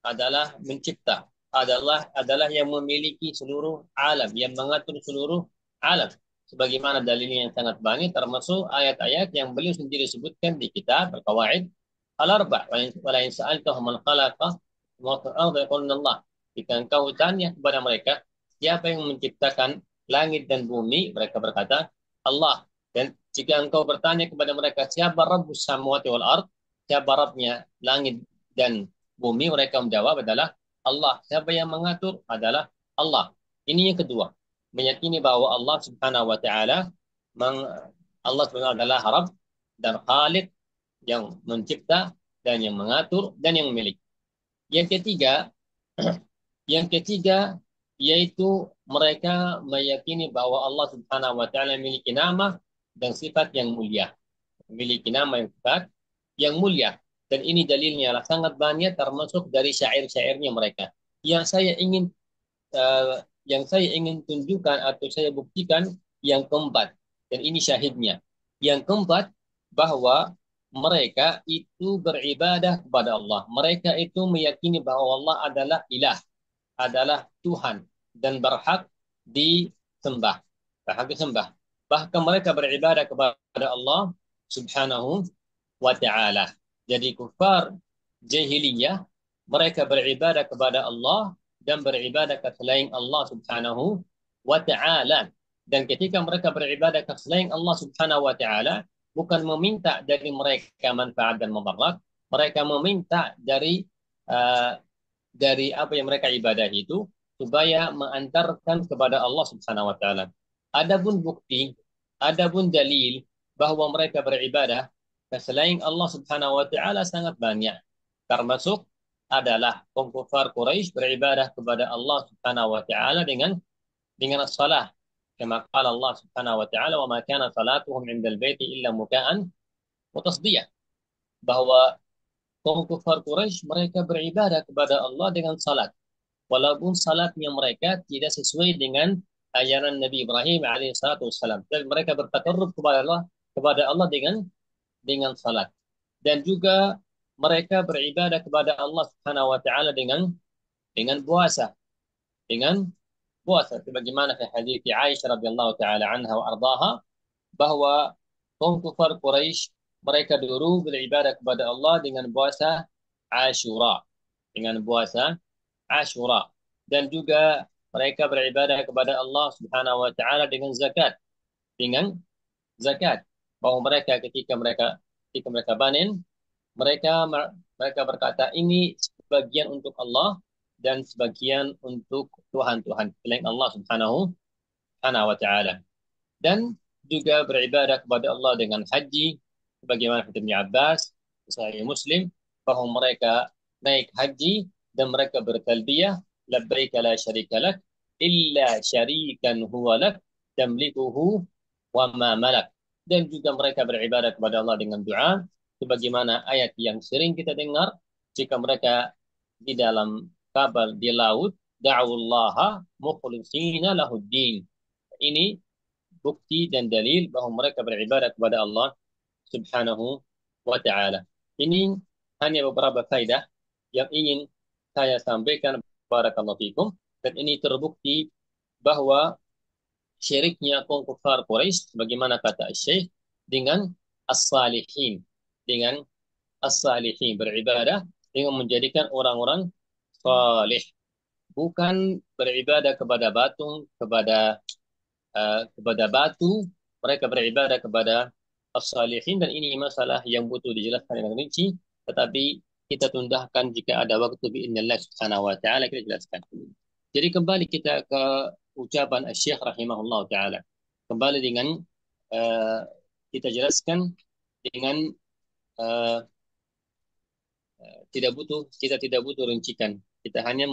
adalah mencipta, adalah yang memiliki seluruh alam, yang mengatur seluruh alam. Sebagaimana dalilnya yang sangat banyak, termasuk ayat-ayat yang beliau sendiri sebutkan di kitab Al-Qawaid Al-Arba'. Wala in sa'altahum man khalaqa samawati wal arda yaquluna Allah. Jika engkau tanya kepada mereka, siapa yang menciptakan langit dan bumi? Mereka berkata, Allah. Dan jika engkau bertanya kepada mereka, siapa Rabbus samawati wal ard? Siapa Rabbnya langit dan bumi? Mereka menjawab adalah Allah. Siapa yang mengatur? Adalah Allah. Ini yang kedua. Meyakini bahwa Allah Subhanahu wa taala Allah Subhanahu adalah Rabb dan Khaliq, yang mencipta dan yang mengatur dan yang memiliki. Yang ketiga, yang ketiga yaitu mereka meyakini bahwa Allah Subhanahu wa taala memiliki nama dan sifat yang mulia. Memiliki nama yang sifat yang mulia. Dan ini dalilnya sangat banyak, termasuk dari syair-syairnya mereka. Yang saya ingin tunjukkan atau saya buktikan yang keempat, dan ini syahidnya. Yang keempat, bahwa mereka itu beribadah kepada Allah. Mereka itu meyakini bahwa Allah adalah ilah, adalah Tuhan, dan berhak disembah. Berhak disembah. Bahkan mereka beribadah kepada Allah Subhanahu wa ta'ala. Jadi kufar jahiliyah, mereka beribadah kepada Allah dan beribadah ke selain Allah Subhanahu wa ta'ala. Dan ketika mereka beribadah ke selain Allah Subhanahu wa ta'ala, bukan meminta dari mereka manfaat dan mudarat, mereka meminta dari apa yang mereka ibadah itu supaya mengantarkan kepada Allah Subhanahu wa taala. Adapun bukti, adapun dalil bahwa mereka beribadah selain Allah Subhanahu wa taala sangat banyak. Termasuk adalah kaum kafir Quraisy beribadah kepada Allah Subhanahu wa taala dengan salat. Kama qala Allah Subhanahu wa taala, "Wa ma kana salatuhum 'indal baiti illa muka'an wa tasdiyah." Bahwa kaum kafir Quraisy mereka beribadah kepada Allah dengan salat. Walaupun salatnya mereka tidak sesuai dengan ajaran Nabi Ibrahim alaihissalatu wassalam. Dan mereka bertakarrub kepada Allah dengan salat. Dan juga mereka beribadah kepada Allah Subhanahu wa taala dengan puasa. Dengan puasa sebagaimana fi hadis Aisyah radhiyallahu taala anha wa ardaha, bahwa kaum kafir Quraisy mereka dulu beribadah kepada Allah dengan puasa Ashura, dengan puasa Ashura, dan juga mereka beribadah kepada Allah Subhanahu wa taala dengan zakat, bahwa mereka ketika mereka panen, mereka berkata ini sebagian untuk Allah dan sebagian untuk Tuhan selain Allah Subhanahu wa taala. Dan juga beribadah kepada Allah dengan haji, sebagaimana kata Ibnu Abbas Sahih Muslim, bahwa mereka naik haji dan mereka bertalbiyah labbaik la syarika lak illa syarikan huwa lak tamlikuhu wa ma malak. Dan juga mereka beribadah kepada Allah dengan doa, sebagaimana ayat yang sering kita dengar jika mereka di dalam kapal di laut, da'ullaha mukhlishina lahuddin. Ini bukti dan dalil bahwa mereka beribadah kepada Allah Subhanahu wa taala. Ini hanya beberapa faedah yang ingin saya sampaikan, barakallahu fikum, dan ini terbukti bahwa syiriknya kaum kufar Quraisy sebagaimana kata Syekh dengan as-salihin, dengan as-salihin, beribadah dengan menjadikan orang-orang salih, bukan beribadah kepada batu, kepada batu. Mereka beribadah kepada as-salihin, dan ini masalah yang butuh dijelaskan dengan rinci, tetapi kita tundahkan jika ada waktu biidznillah subhanahu wa ta'ala kita jelaskan. Jadi kembali kita ke ucapan Syekh rahimahullah ta'ala. Kembali dengan uh, kita jelaskan dengan uh, kita tidak butuh rincikan. Kita hanya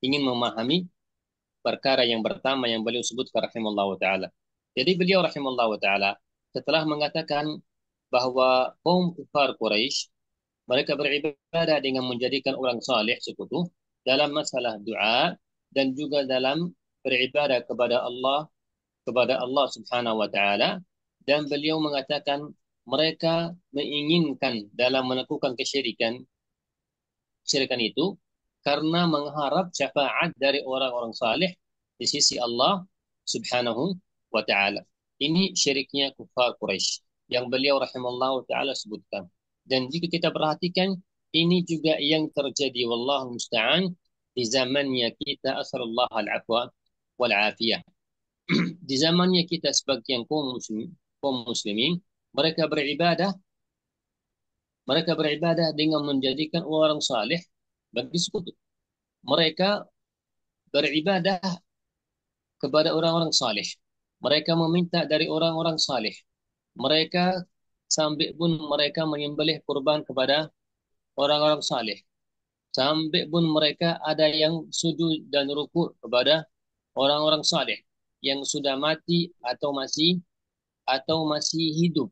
ingin memahami perkara yang pertama yang beliau sebutkan rahimahullah ta'ala. Jadi beliau rahimahullah ta'ala setelah mengatakan bahwa kaum kufar Quraisy mereka beribadah dengan menjadikan orang saleh sekutu dalam masalah doa dan juga dalam beribadah kepada Allah Subhanahu wa taala, dan beliau mengatakan mereka menginginkan dalam melakukan kesyirikan itu karena mengharap syafaat dari orang-orang saleh di sisi Allah Subhanahu wa taala. Ini syiriknya kufar Quraisy yang beliau rahimallahu taala sebutkan. Dan jika kita perhatikan, ini juga yang terjadi wallahu musta'an di zamannya kita, asallallahu al-afwa wal afiyah. Di zamannya kita sebagian kaum muslimin mereka beribadah dengan menjadikan orang saleh bagi sekutu. Mereka beribadah kepada orang-orang saleh. Mereka meminta dari orang-orang saleh. Mereka sampai pun mereka menyembelih kurban kepada orang-orang saleh. Sampai pun mereka ada yang sujud dan rukuk kepada orang-orang saleh yang sudah mati atau masih hidup.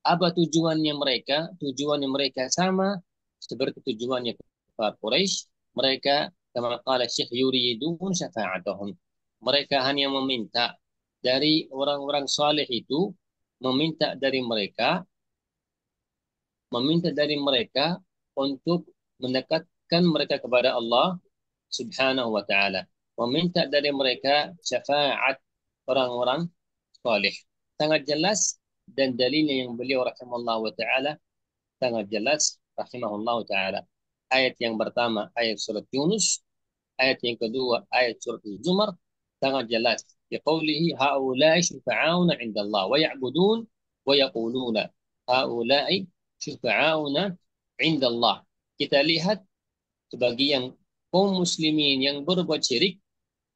Apa tujuannya mereka? Tujuannya mereka sama seperti tujuannya kufar Quraisy. Mereka kama qala Syekh yuridun syafa'atahum. Mereka hanya meminta dari orang-orang saleh itu, meminta dari mereka untuk mendekatkan mereka kepada Allah Subhanahu wa taala. Meminta dari mereka syafaat orang-orang saleh. Sangat jelas, dan dalilnya yang beliau rahimahullah wa ta'ala sangat jelas rahimahullah ta'ala. Ayat yang pertama ayat surat Yunus, ayat yang kedua ayat surat Az-Zumar sangat jelas. Biqaulihi haula'i syufa'auna 'inda Allah wa ya'budun wa yaquluna haula'i syufa'auna 'inda Allah. Kita lihat sebagian kaum muslimin yang berbuat syirik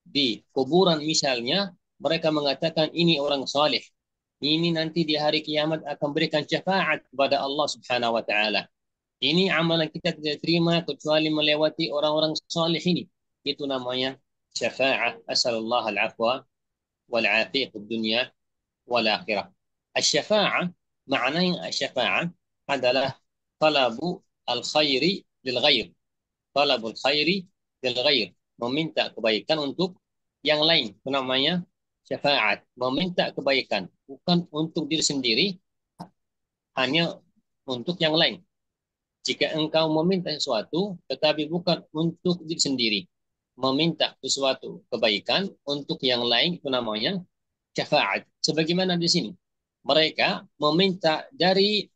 di kuburan misalnya, mereka mengatakan ini orang saleh. Ini nanti di hari kiamat akan berikan syafaat kepada Allah Subhanahu wa taala. Ini amalan kita tidak terima kecuali melewati orang-orang saleh ini. Itu namanya syafaat. Asallallahu al-afwa wal afiyah di dunia wal akhirah. Asy-syafa'ah, maknanya asy-syafa'ah adalah talabu al-khairi lil ghair. Talabul khairi lil ghair. Meminta kebaikan untuk yang lain. Itu namanya syafaat, meminta kebaikan, bukan untuk diri sendiri, hanya untuk yang lain. Jika engkau meminta sesuatu, tetapi bukan untuk diri sendiri, meminta sesuatu kebaikan untuk yang lain, itu namanya syafaat. Sebagaimana di sini, mereka meminta dari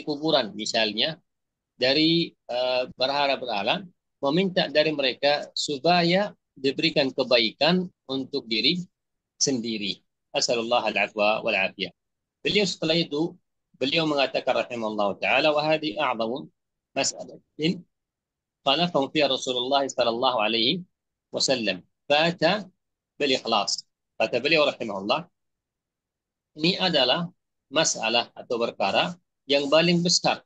kuburan, misalnya dari berhala-berhala, meminta dari mereka supaya diberikan kebaikan untuk diri sendiri. Asallallahu al-afwa wal afiyah. Beliau setelah itu beliau mengatakan rahimallahu taala wa hadhi a'zamu mas'alatin qalafahum fi Rasulullah sallallahu alaihi wasallam fata bil ikhlas. Kata beliau rahimahullah, ini adalah masalah atau perkara yang paling besar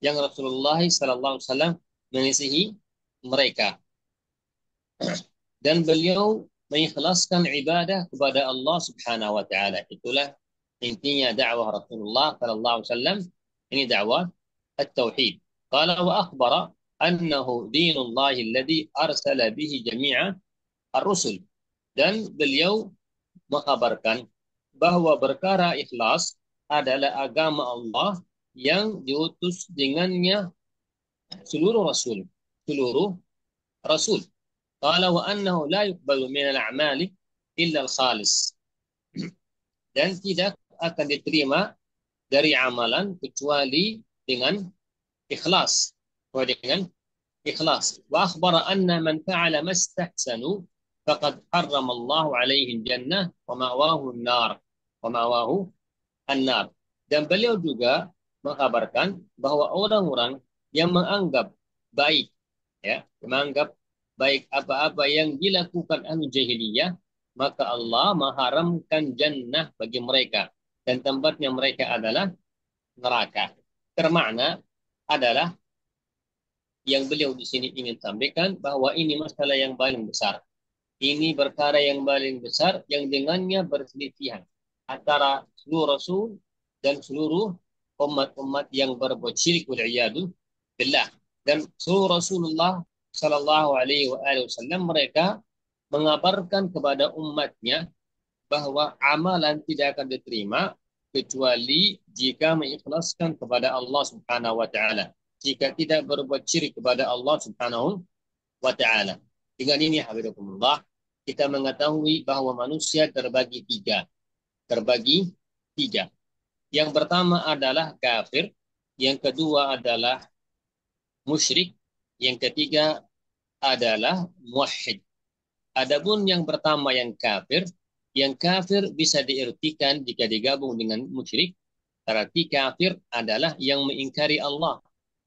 yang Rasulullah sallallahu alaihi wasallam mengisihi mereka, dan beliau mengikhlaskan ibadah kepada Allah Subhanahu wa taala. Itulah intinya dakwah Rasulullah sallallahu alaihi wasallam. Ini dakwah at-tauhid. Qala wa akhbara annahu dinullah alladhi arsala bihi jami'a ar-rusul. Dan beliau mengkabarkan bahwa perkara ikhlas adalah agama Allah yang diutus dengannya seluruh rasul. Qala wa annahu la yuqbalu min al-a'mali illa al-khalis. Dan tidak akan diterima dari amalan kecuali dengan ikhlas. Kecuali dengan ikhlas. Wa akhbara anna man fa'ala mastahsanu faqad harrama Allah alaihi jannah wa ma'wahu an-nar. Wa ma'wahu an-nar. Dan beliau juga mengkabarkan bahwa orang-orang yang menganggap baik, ya, menganggap baik apa-apa yang dilakukan ahli jahiliyah, maka Allah mengharamkan jannah bagi mereka dan tempatnya mereka adalah neraka. Termakna adalah yang beliau di sini ingin sampaikan bahwa ini masalah yang paling besar. Ini perkara yang paling besar yang dengannya berselisihan antara seluruh rasul dan seluruh umat-umat yang berbuat syirik wal-iyadu billah. Dan seluruh Rasulullah sallallahu alaihi wasallam mereka mengabarkan kepada umatnya bahwa amalan tidak akan diterima kecuali jika mengikhlaskan kepada Allah Subhanahu wa taala. Jika tidak berbuat syirik kepada Allah Subhanahu wa taala. Dengan ini hafizakumullah kita mengetahui bahwa manusia terbagi tiga. Terbagi tiga. Yang pertama adalah kafir, yang kedua adalah musyrik, yang ketiga adalah muwahhid. Adapun yang pertama yang kafir bisa diartikan jika digabung dengan musyrik. Berarti kafir adalah yang mengingkari Allah,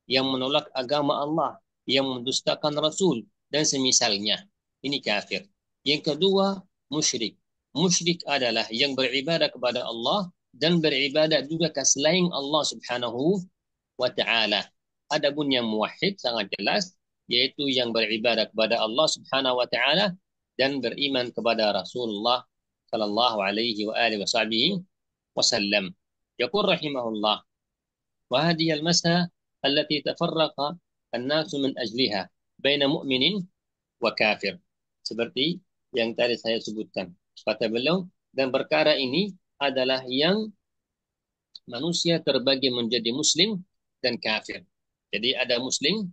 yang menolak agama Allah, yang mendustakan Rasul, dan semisalnya. Ini kafir. Yang kedua, musyrik. Musyrik adalah yang beribadah kepada Allah dan beribadah juga ke selain Allah Subhanahu wa ta'ala. Adapun yang muwahhid sangat jelas, yaitu yang beribadah kepada Allah Subhanahu wa ta'ala dan beriman kepada Rasulullah sallallahu alaihi wa alihi wasallam. Yaqul rahimahullah, wa hadhihi al-mas'alah allati tafarraqa an-nas min ajliha baina mu'minin wa kafir. Seperti yang tadi saya sebutkan. Kata beliau, dan perkara ini adalah yang manusia terbagi menjadi muslim dan kafir. Jadi ada muslim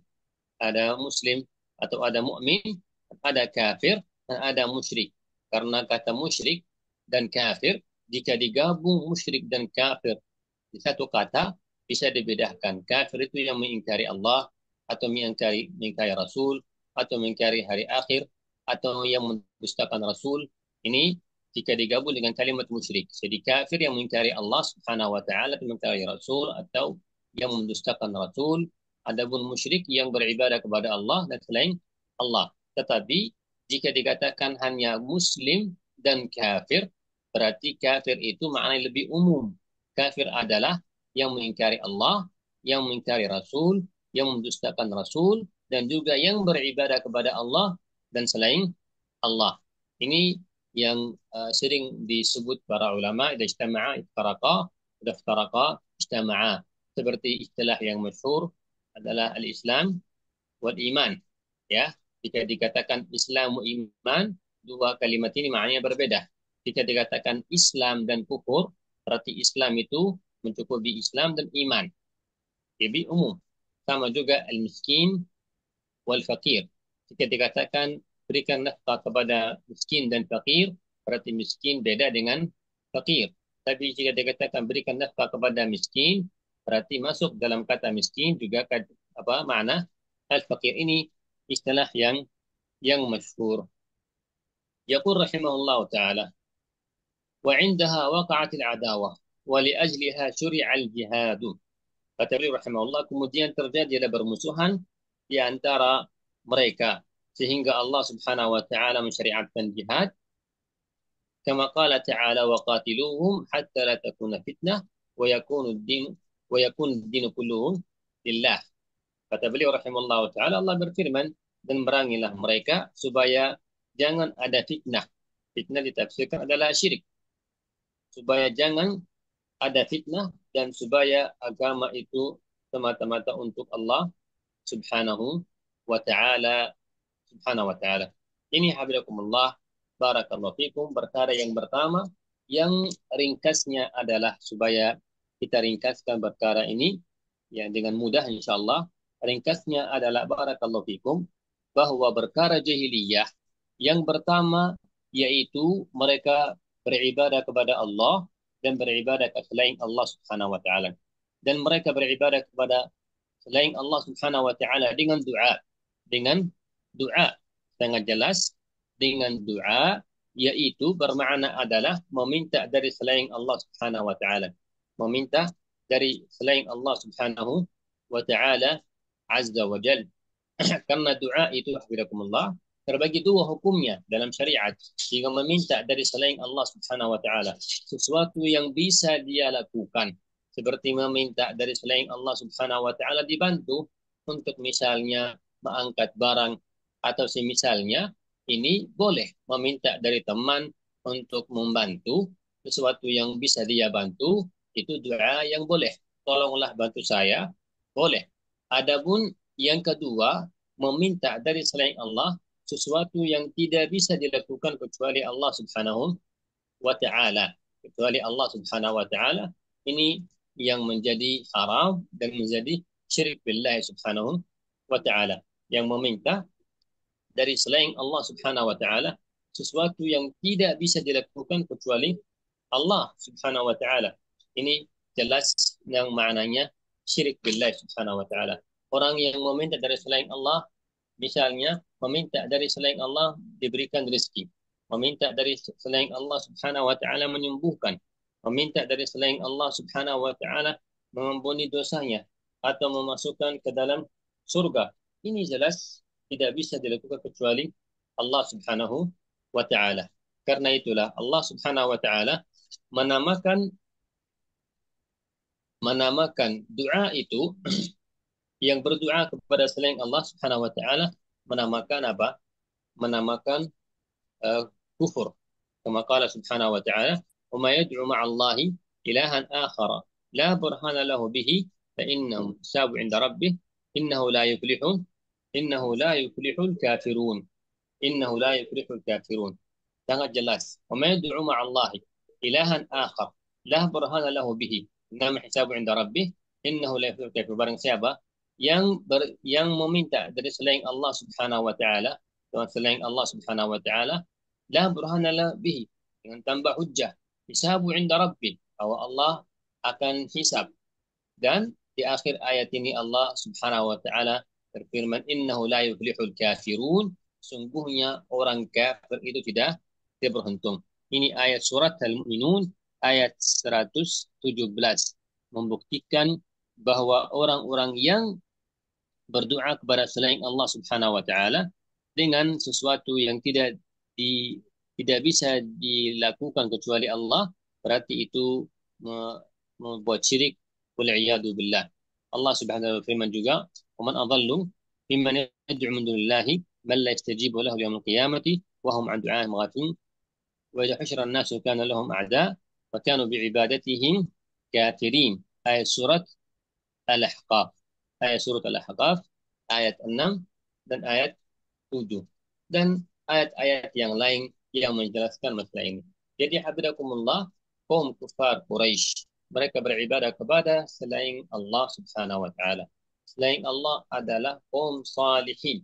atau ada mukmin, ada kafir, dan ada musyrik. Karena kata musyrik dan kafir, jika digabung musyrik dan kafir di satu kata, bisa dibedakan. Kafir itu yang mengingkari Allah, atau mengingkari Rasul, atau mengingkari hari akhir, atau yang mendustakan Rasul. Ini jika digabung dengan kalimat musyrik. Jadi kafir yang mengingkari Allah Subhanahu wa taala, mengingkari Rasul, atau yang mendustakan Rasul. Adapun musyrik yang beribadah kepada Allah dan selain Allah. Tetapi jika dikatakan hanya muslim dan kafir, berarti kafir itu maknanya lebih umum. Kafir adalah yang mengingkari Allah, yang mengingkari Rasul, yang mendustakan Rasul, dan juga yang beribadah kepada Allah dan selain Allah. Ini yang sering disebut para ulama, idza ijtama'a iftaraqa, idza iftaraqa ijtama'a. Seperti istilah yang masyhur adalah al-Islam wal iman. Ya, jika dikatakan Islam wa iman, dua kalimat ini maknanya berbeda. Jika dikatakan Islam dan kufur, berarti Islam itu mencukupi Islam dan iman. Jadi umum. Sama juga al-miskin wal fakir. Jika dikatakan berikan nafkah kepada miskin dan fakir, berarti miskin beda dengan fakir. Tapi jika dikatakan berikan nafkah kepada miskin, berarti masuk dalam kata miskin juga apa makna al-fakir. Ini istilah yang masyhur. Yaqul rahimahullah taala, wa 'indaha waqa'at al-'adawah wa li ajliha syuri'a al-jihad. Kata beliau rahimahullah, kemudian terjadilah bermusuhan di antara mereka sehingga Allah Subhanahu wa taala mensyariatkan jihad. Kama qala ta'ala wa qatiluhum hatta la takuna fitnah wa yakunu ad-din kulluhu lillah. Kata beliau rahimahullah taala, Allah berfirman, dan merangilah mereka supaya jangan ada fitnah. Fitnah ditafsirkan adalah syirik. Supaya jangan ada fitnah dan supaya agama itu semata-mata untuk Allah Subhanahu wa taala. Subhanahu wa taala. Ini hafizakumullah, barakallahu fikum, perkara yang pertama yang ringkasnya adalah supaya kita ringkaskan perkara ini ya dengan mudah insyaallah. Ringkasnya adalah barakallahu fikum bahwa perkara jahiliyah yang pertama yaitu mereka beribadah kepada Allah dan beribadah ke selain Allah Subhanahu wa taala. Dan mereka beribadah kepada selain Allah Subhanahu wa taala dengan doa. Dengan doa sangat jelas dengan doa, yaitu bermakna adalah meminta dari selain Allah Subhanahu wa taala. Meminta dari selain Allah Subhanahu wa taala azza wa jalla. Karena doa itu hafizakumullah terbagi dua hukumnya dalam syariat. Jika meminta dari selain Allah Subhanahu wa taala sesuatu yang bisa dia lakukan, seperti meminta dari selain Allah Subhanahu wa taala dibantu untuk misalnya mengangkat barang atau semisalnya, ini boleh meminta dari teman untuk membantu sesuatu yang bisa dia bantu, itu doa yang boleh. Tolonglah bantu saya, boleh. Adapun yang kedua, meminta dari selain Allah sesuatu yang tidak bisa dilakukan kecuali Allah Subhanahu wa taala. Kecuali Allah Subhanahu wa taala, ini yang menjadi haram dan menjadi syirik billah Subhanahu wa taala. Yang meminta dari selain Allah Subhanahu wa taala sesuatu yang tidak bisa dilakukan kecuali Allah Subhanahu wa taala. Ini jelas yang maknanya syirik billah Subhanahu wa taala. Orang yang meminta dari selain Allah, misalnya meminta dari selain Allah diberikan rezeki, meminta dari selain Allah Subhanahu wa taala menyembuhkan, meminta dari selain Allah Subhanahu wa taala mengampuni dosanya atau memasukkan ke dalam surga. Ini jelas tidak bisa dilakukan kecuali Allah Subhanahu wa taala. Karena itulah Allah Subhanahu wa taala menamakan doa itu yang berdoa kepada selain Allah Subhanahu wa taala menamakan apa? Menamakan kufur. Kama qala Subhanahu wa taala, "Wa ma yad'u ma'allahi ilahan akhara la burhana lahu bihi fa innahu hisabu 'inda rabbih innahu la yuflihun innahu la yuflihul kafirun." Innahu la yuflihul kafirun. Sangat jelas. "Wa ma yad'u ma'allahi ilahan akhar la burhana lahu bihi innahu hisabu 'inda rabbih innahu la yuflihul kafirun." Barang siapa yang meminta dari selain Allah Subhanahu wa taala, dan selain Allah Subhanahu wa taala, la burhana la bihi, dengan tambah hujjah, hisabu 'inda rabbih, bahwa Allah akan hisab. Dan di akhir ayat ini Allah Subhanahu wa taala berfirman, innahu la yuflihul kafirun, sungguhnya orang kafir itu tidak beruntung. Ini ayat surat Al-Mu'minun ayat 117 membuktikan bahwa orang-orang yang berdoa kepada selain Allah Subhanahu wa taala dengan sesuatu yang tidak bisa dilakukan kecuali Allah, berarti itu membuat syirik, wal'iyadu billah. Allah Subhanahu wa firman juga, "Wa man adallu mimman yad'u min dunillahi man la yastajibu lahu yawm al-qiyamati wa hum 'an du'a'ihim ghafilun wa idha hushira an-nasu kana lahum a'da wa kanu bi'ibadatihim kafirin." Ayat surat Al-Ahqaf. Ayat surat Al-Ahqaf ayat 6 dan ayat 7. Dan ayat-ayat yang lain yang menjelaskan masalah ini. Jadi habidakumullah, kaum kufar Quraisy, mereka beribadah kepada selain Allah Subhanahu wa taala. Selain Allah adalah kaum salihin.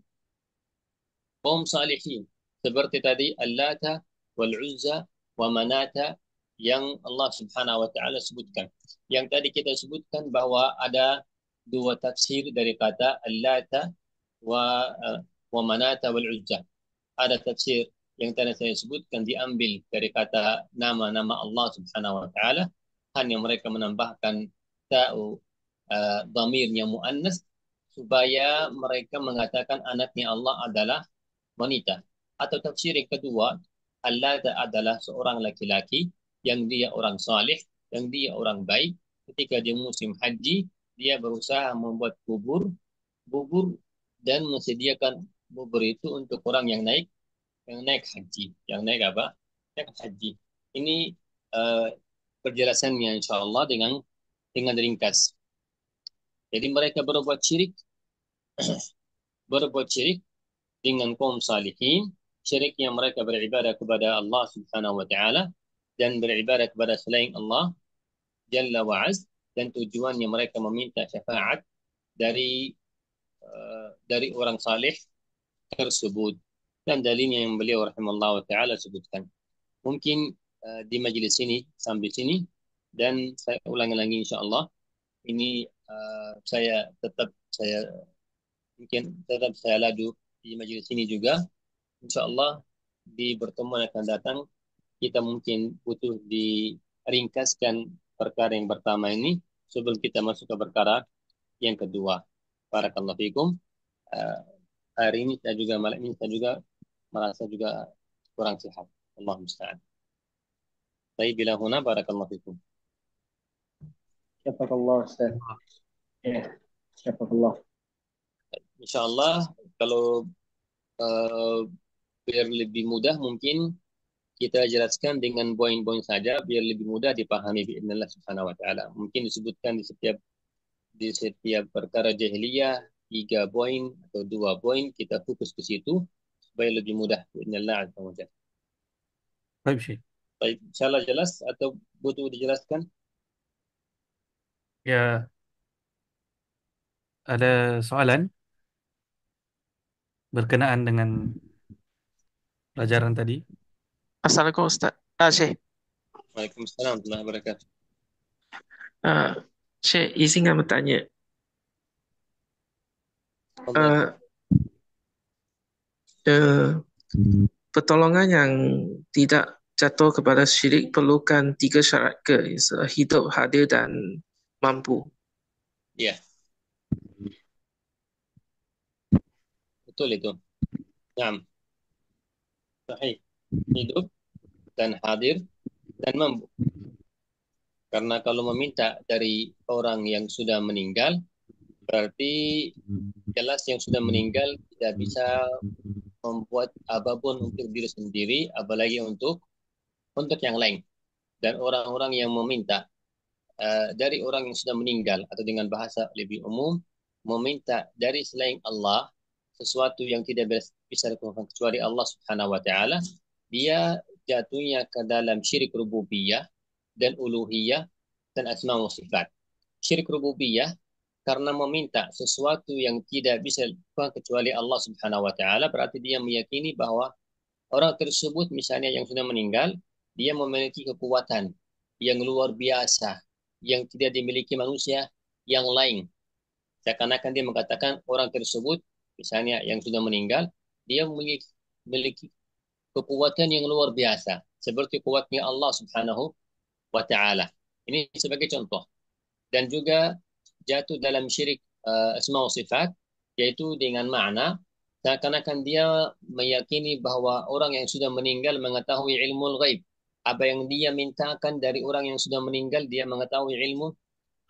Kaum salihin seperti tadi Allata wal Uzza wa Manata yang Allah Subhanahu wa taala sebutkan. Yang tadi kita sebutkan bahwa ada dua tafsir dari kata Allata wa Manata wal Uzza. Ada tafsir yang tadi saya sebutkan diambil dari kata nama-nama Allah Subhanahu wa taala, hanya mereka menambahkan ta'u dhamirnya muannas supaya mereka mengatakan anaknya Allah adalah wanita. Atau tafsir yang kedua, Allah adalah seorang laki-laki yang dia orang saleh, yang dia orang baik. Ketika di musim haji, dia berusaha membuat bubur dan menyediakan bubur itu untuk orang yang naik haji, yang naik apa? Naik haji. Ini penjelasannya insya Allah dengan ringkas. Jadi mereka berbuat syirik dengan kaum salihin, syirik yang mereka beribadah kepada Allah Subhanahu wa taala dan beribadah kepada selain Allah Jalla wa Az, dan tujuannya mereka meminta syafaat dari orang saleh tersebut. Dan dalilnya yang beliau rahimahullah wa ta'ala sebutkan. Mungkin di majelis ini sampai sini Dan saya ulangi lagi insya Allah. Ini saya mungkin tetap saya ladu di majelis ini juga. Insya Allah di pertemuan yang akan datang kita mungkin butuh diringkaskan perkara yang pertama ini sebelum kita masuk ke perkara yang kedua. Barakallahu fikum. Eh, Hari ini saya juga malam ini saya juga merasa juga kurang sehat. Allah musta'an. Tapi bila huna barakallahu fikum. شفق الله أستاذ. إيه شفق الله. Insya Allah kalau eh, biar lebih mudah mungkin kita jelaskan dengan poin-poin saja biar lebih mudah dipahami biidznillah subhanahu wa taala. Mungkin disebutkan di setiap perkara jahiliyah 3 poin atau 2 poin kita fokus ke situ supaya lebih mudah biidznillah azza wa jalla. Baik, Syekh. Baik, insyaallah jelas atau butuh dijelaskan? Ya, ada soalan berkenaan dengan pelajaran tadi. Assalamualaikum Ustaz. Syekh. Waalaikumsalam warahmatullahi wabarakatuh. Ah, Syekh, izinkan bertanya. Fadhal. Ah, eh, Pertolongan yang tidak jatuh kepada syirik perlukan 3 syarat ke? Hidup, hadir, dan mampu. Ya, betul itu. Naam, sahih. Hidup dan hadir dan mampu. Karena kalau meminta dari orang yang sudah meninggal, berarti jelas yang sudah meninggal tidak bisa membuat apapun untuk diri sendiri, apalagi untuk yang lain. Dan orang-orang yang meminta dari orang yang sudah meninggal atau dengan bahasa lebih umum, meminta dari selain Allah sesuatu yang tidak bisa dilakukan kecuali Allah Subhanahu wa taala, dia jatuhnya ke dalam syirik rububiyah dan uluhiyah dan asma wa sifat. Syirik rububiyah karena meminta sesuatu yang tidak bisa dilakukan kecuali Allah Subhanahu wa taala, berarti dia meyakini bahwa orang tersebut misalnya yang sudah meninggal, dia memiliki kekuatan yang luar biasa yang tidak dimiliki manusia yang lain. Seakan-akan dia mengatakan orang tersebut misalnya yang sudah meninggal, dia memiliki kekuatan yang luar biasa seperti kuatnya Allah Subhanahu wa taala. Ini sebagai contoh. Dan juga jatuh dalam syirik asma wa sifat yaitu dengan makna seakan-akan dia meyakini bahwa orang yang sudah meninggal mengetahui ilmu ghaib. Apa yang dia mintakan dari orang yang sudah meninggal dia mengetahui ilmu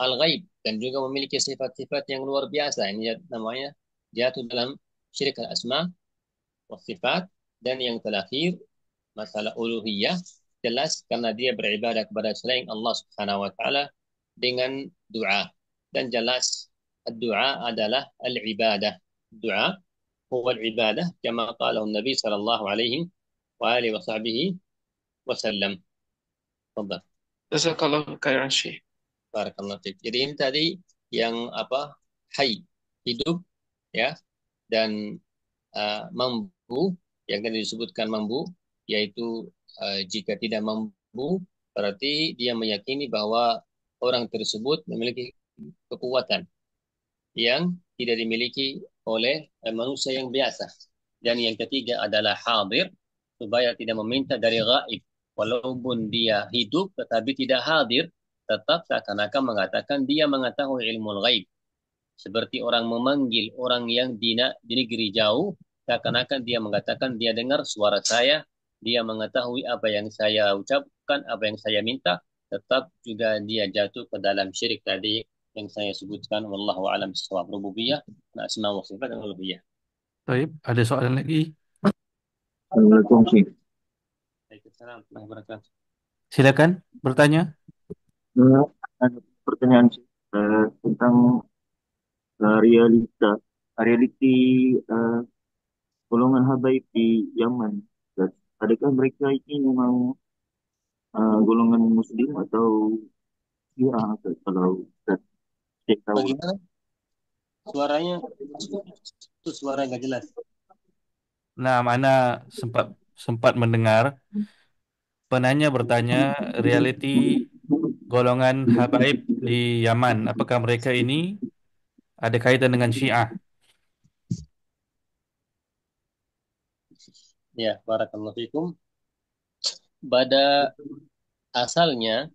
al-ghaib dan juga memiliki sifat-sifat yang luar biasa. Ini namanya jatuh dalam syirik al-asma wa sifat. Dan yang terakhir masalah uluhiyah jelas karena dia beribadah kepada selain Allah Subhanahu wa taala dengan doa. Dan jelas doa adalah al-ibadah. Doa huwa al-ibadah kama qala Nabi sallallahu alaihi wa alihi wa sahbihi wasallam. Tafadhal. Jazakallahu khairan, Syekh. Barakallahu fiik. Jadi ini tadi yang apa? Hayy, hidup ya, dan mampu yang tadi disebutkan mampu yaitu jika tidak mampu berarti dia meyakini bahwa orang tersebut memiliki kekuatan yang tidak dimiliki oleh manusia yang biasa. Dan yang ketiga adalah hadir, supaya tidak meminta dari gaib. Walaupun dia hidup tetapi tidak hadir, tetap seakan-akan mengatakan dia mengetahui ilmu gaib. Seperti orang memanggil orang yang di negeri jauh, seakan-akan dia mengatakan dia dengar suara saya, dia mengetahui apa yang saya ucapkan, apa yang saya minta, tetap juga dia jatuh ke dalam syirik tadi yang saya sebutkan. Wallahu a'lam bishawab. Rububiyah, asma wa sifat dan uluhiyah. Baik, ada soalan lagi. Assalamualaikum Syekh. Waalaikumsalam warahmatullahi wabarakatuh. Silakan bertanya. Ada pertanyaan Syekh, tentang realiti golongan habaib di Yaman. Dan adakah mereka ini memang golongan Muslim atau Syiah kalau Syekh tahu? Bagaimana suaranya? Itu suara nggak jelas. Nah, mana sempat mendengar penanya bertanya realiti golongan habaib di Yaman, apakah mereka ini ada kaitan dengan Syiah? Ya, barakallahu fikum. Pada asalnya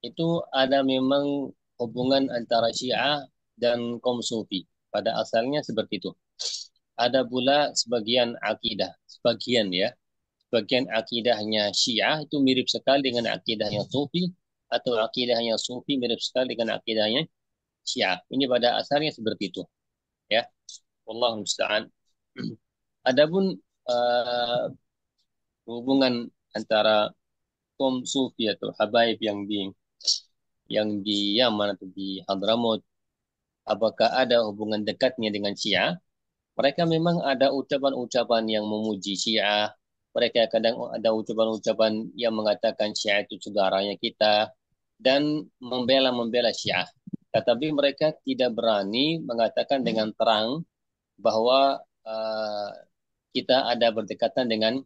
itu ada memang hubungan antara Syiah dan kaum Sufi. Pada asalnya seperti itu. Ada pula sebagian akidah, sebagian ya, sebagian akidahnya Syiah itu mirip sekali dengan akidahnya Sufi, atau akidahnya Sufi mirip sekali dengan akidahnya Syiah. Ini pada asalnya seperti itu, ya. Wallahu musta'an. Adapun hubungan antara kaum Sufi atau Habaib yang di Yaman atau di Hadramaut, apakah ada hubungan dekatnya dengan Syiah? Mereka memang ada ucapan-ucapan yang memuji Syiah. Mereka kadang ada ucapan-ucapan yang mengatakan Syiah itu saudaranya kita dan membela Syiah. Tetapi mereka tidak berani mengatakan dengan terang bahwa kita ada berdekatan dengan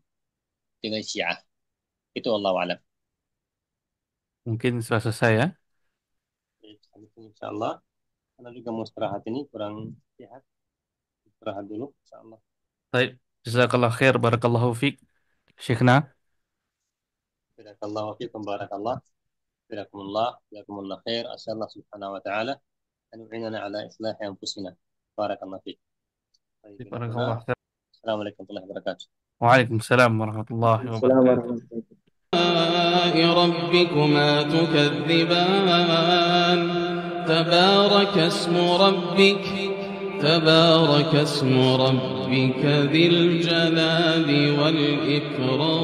Syiah. Itu Allah alam. Mungkin sudah selesai ya. Insyaallah. Karena juga mau istirahat ini kurang sehat. Istirahat dulu insyaallah. Baik, jazakallah khair, barakallahu fiik, Syekhna. Barakallahu fiikum barakallah. Barakallah. Jazakumullah khair. Asallahu subhanahu wa ta'ala an yu'inana ala islahi anfusina. Barakallahu fiik. Barakallah khair. Assalamualaikum warahmatullahi wabarakatuh. Waalaikumsalam warahmatullahi wabarakatuh. ربكما تكذبان تبارك اسم ربك ذي الجلال والإكرام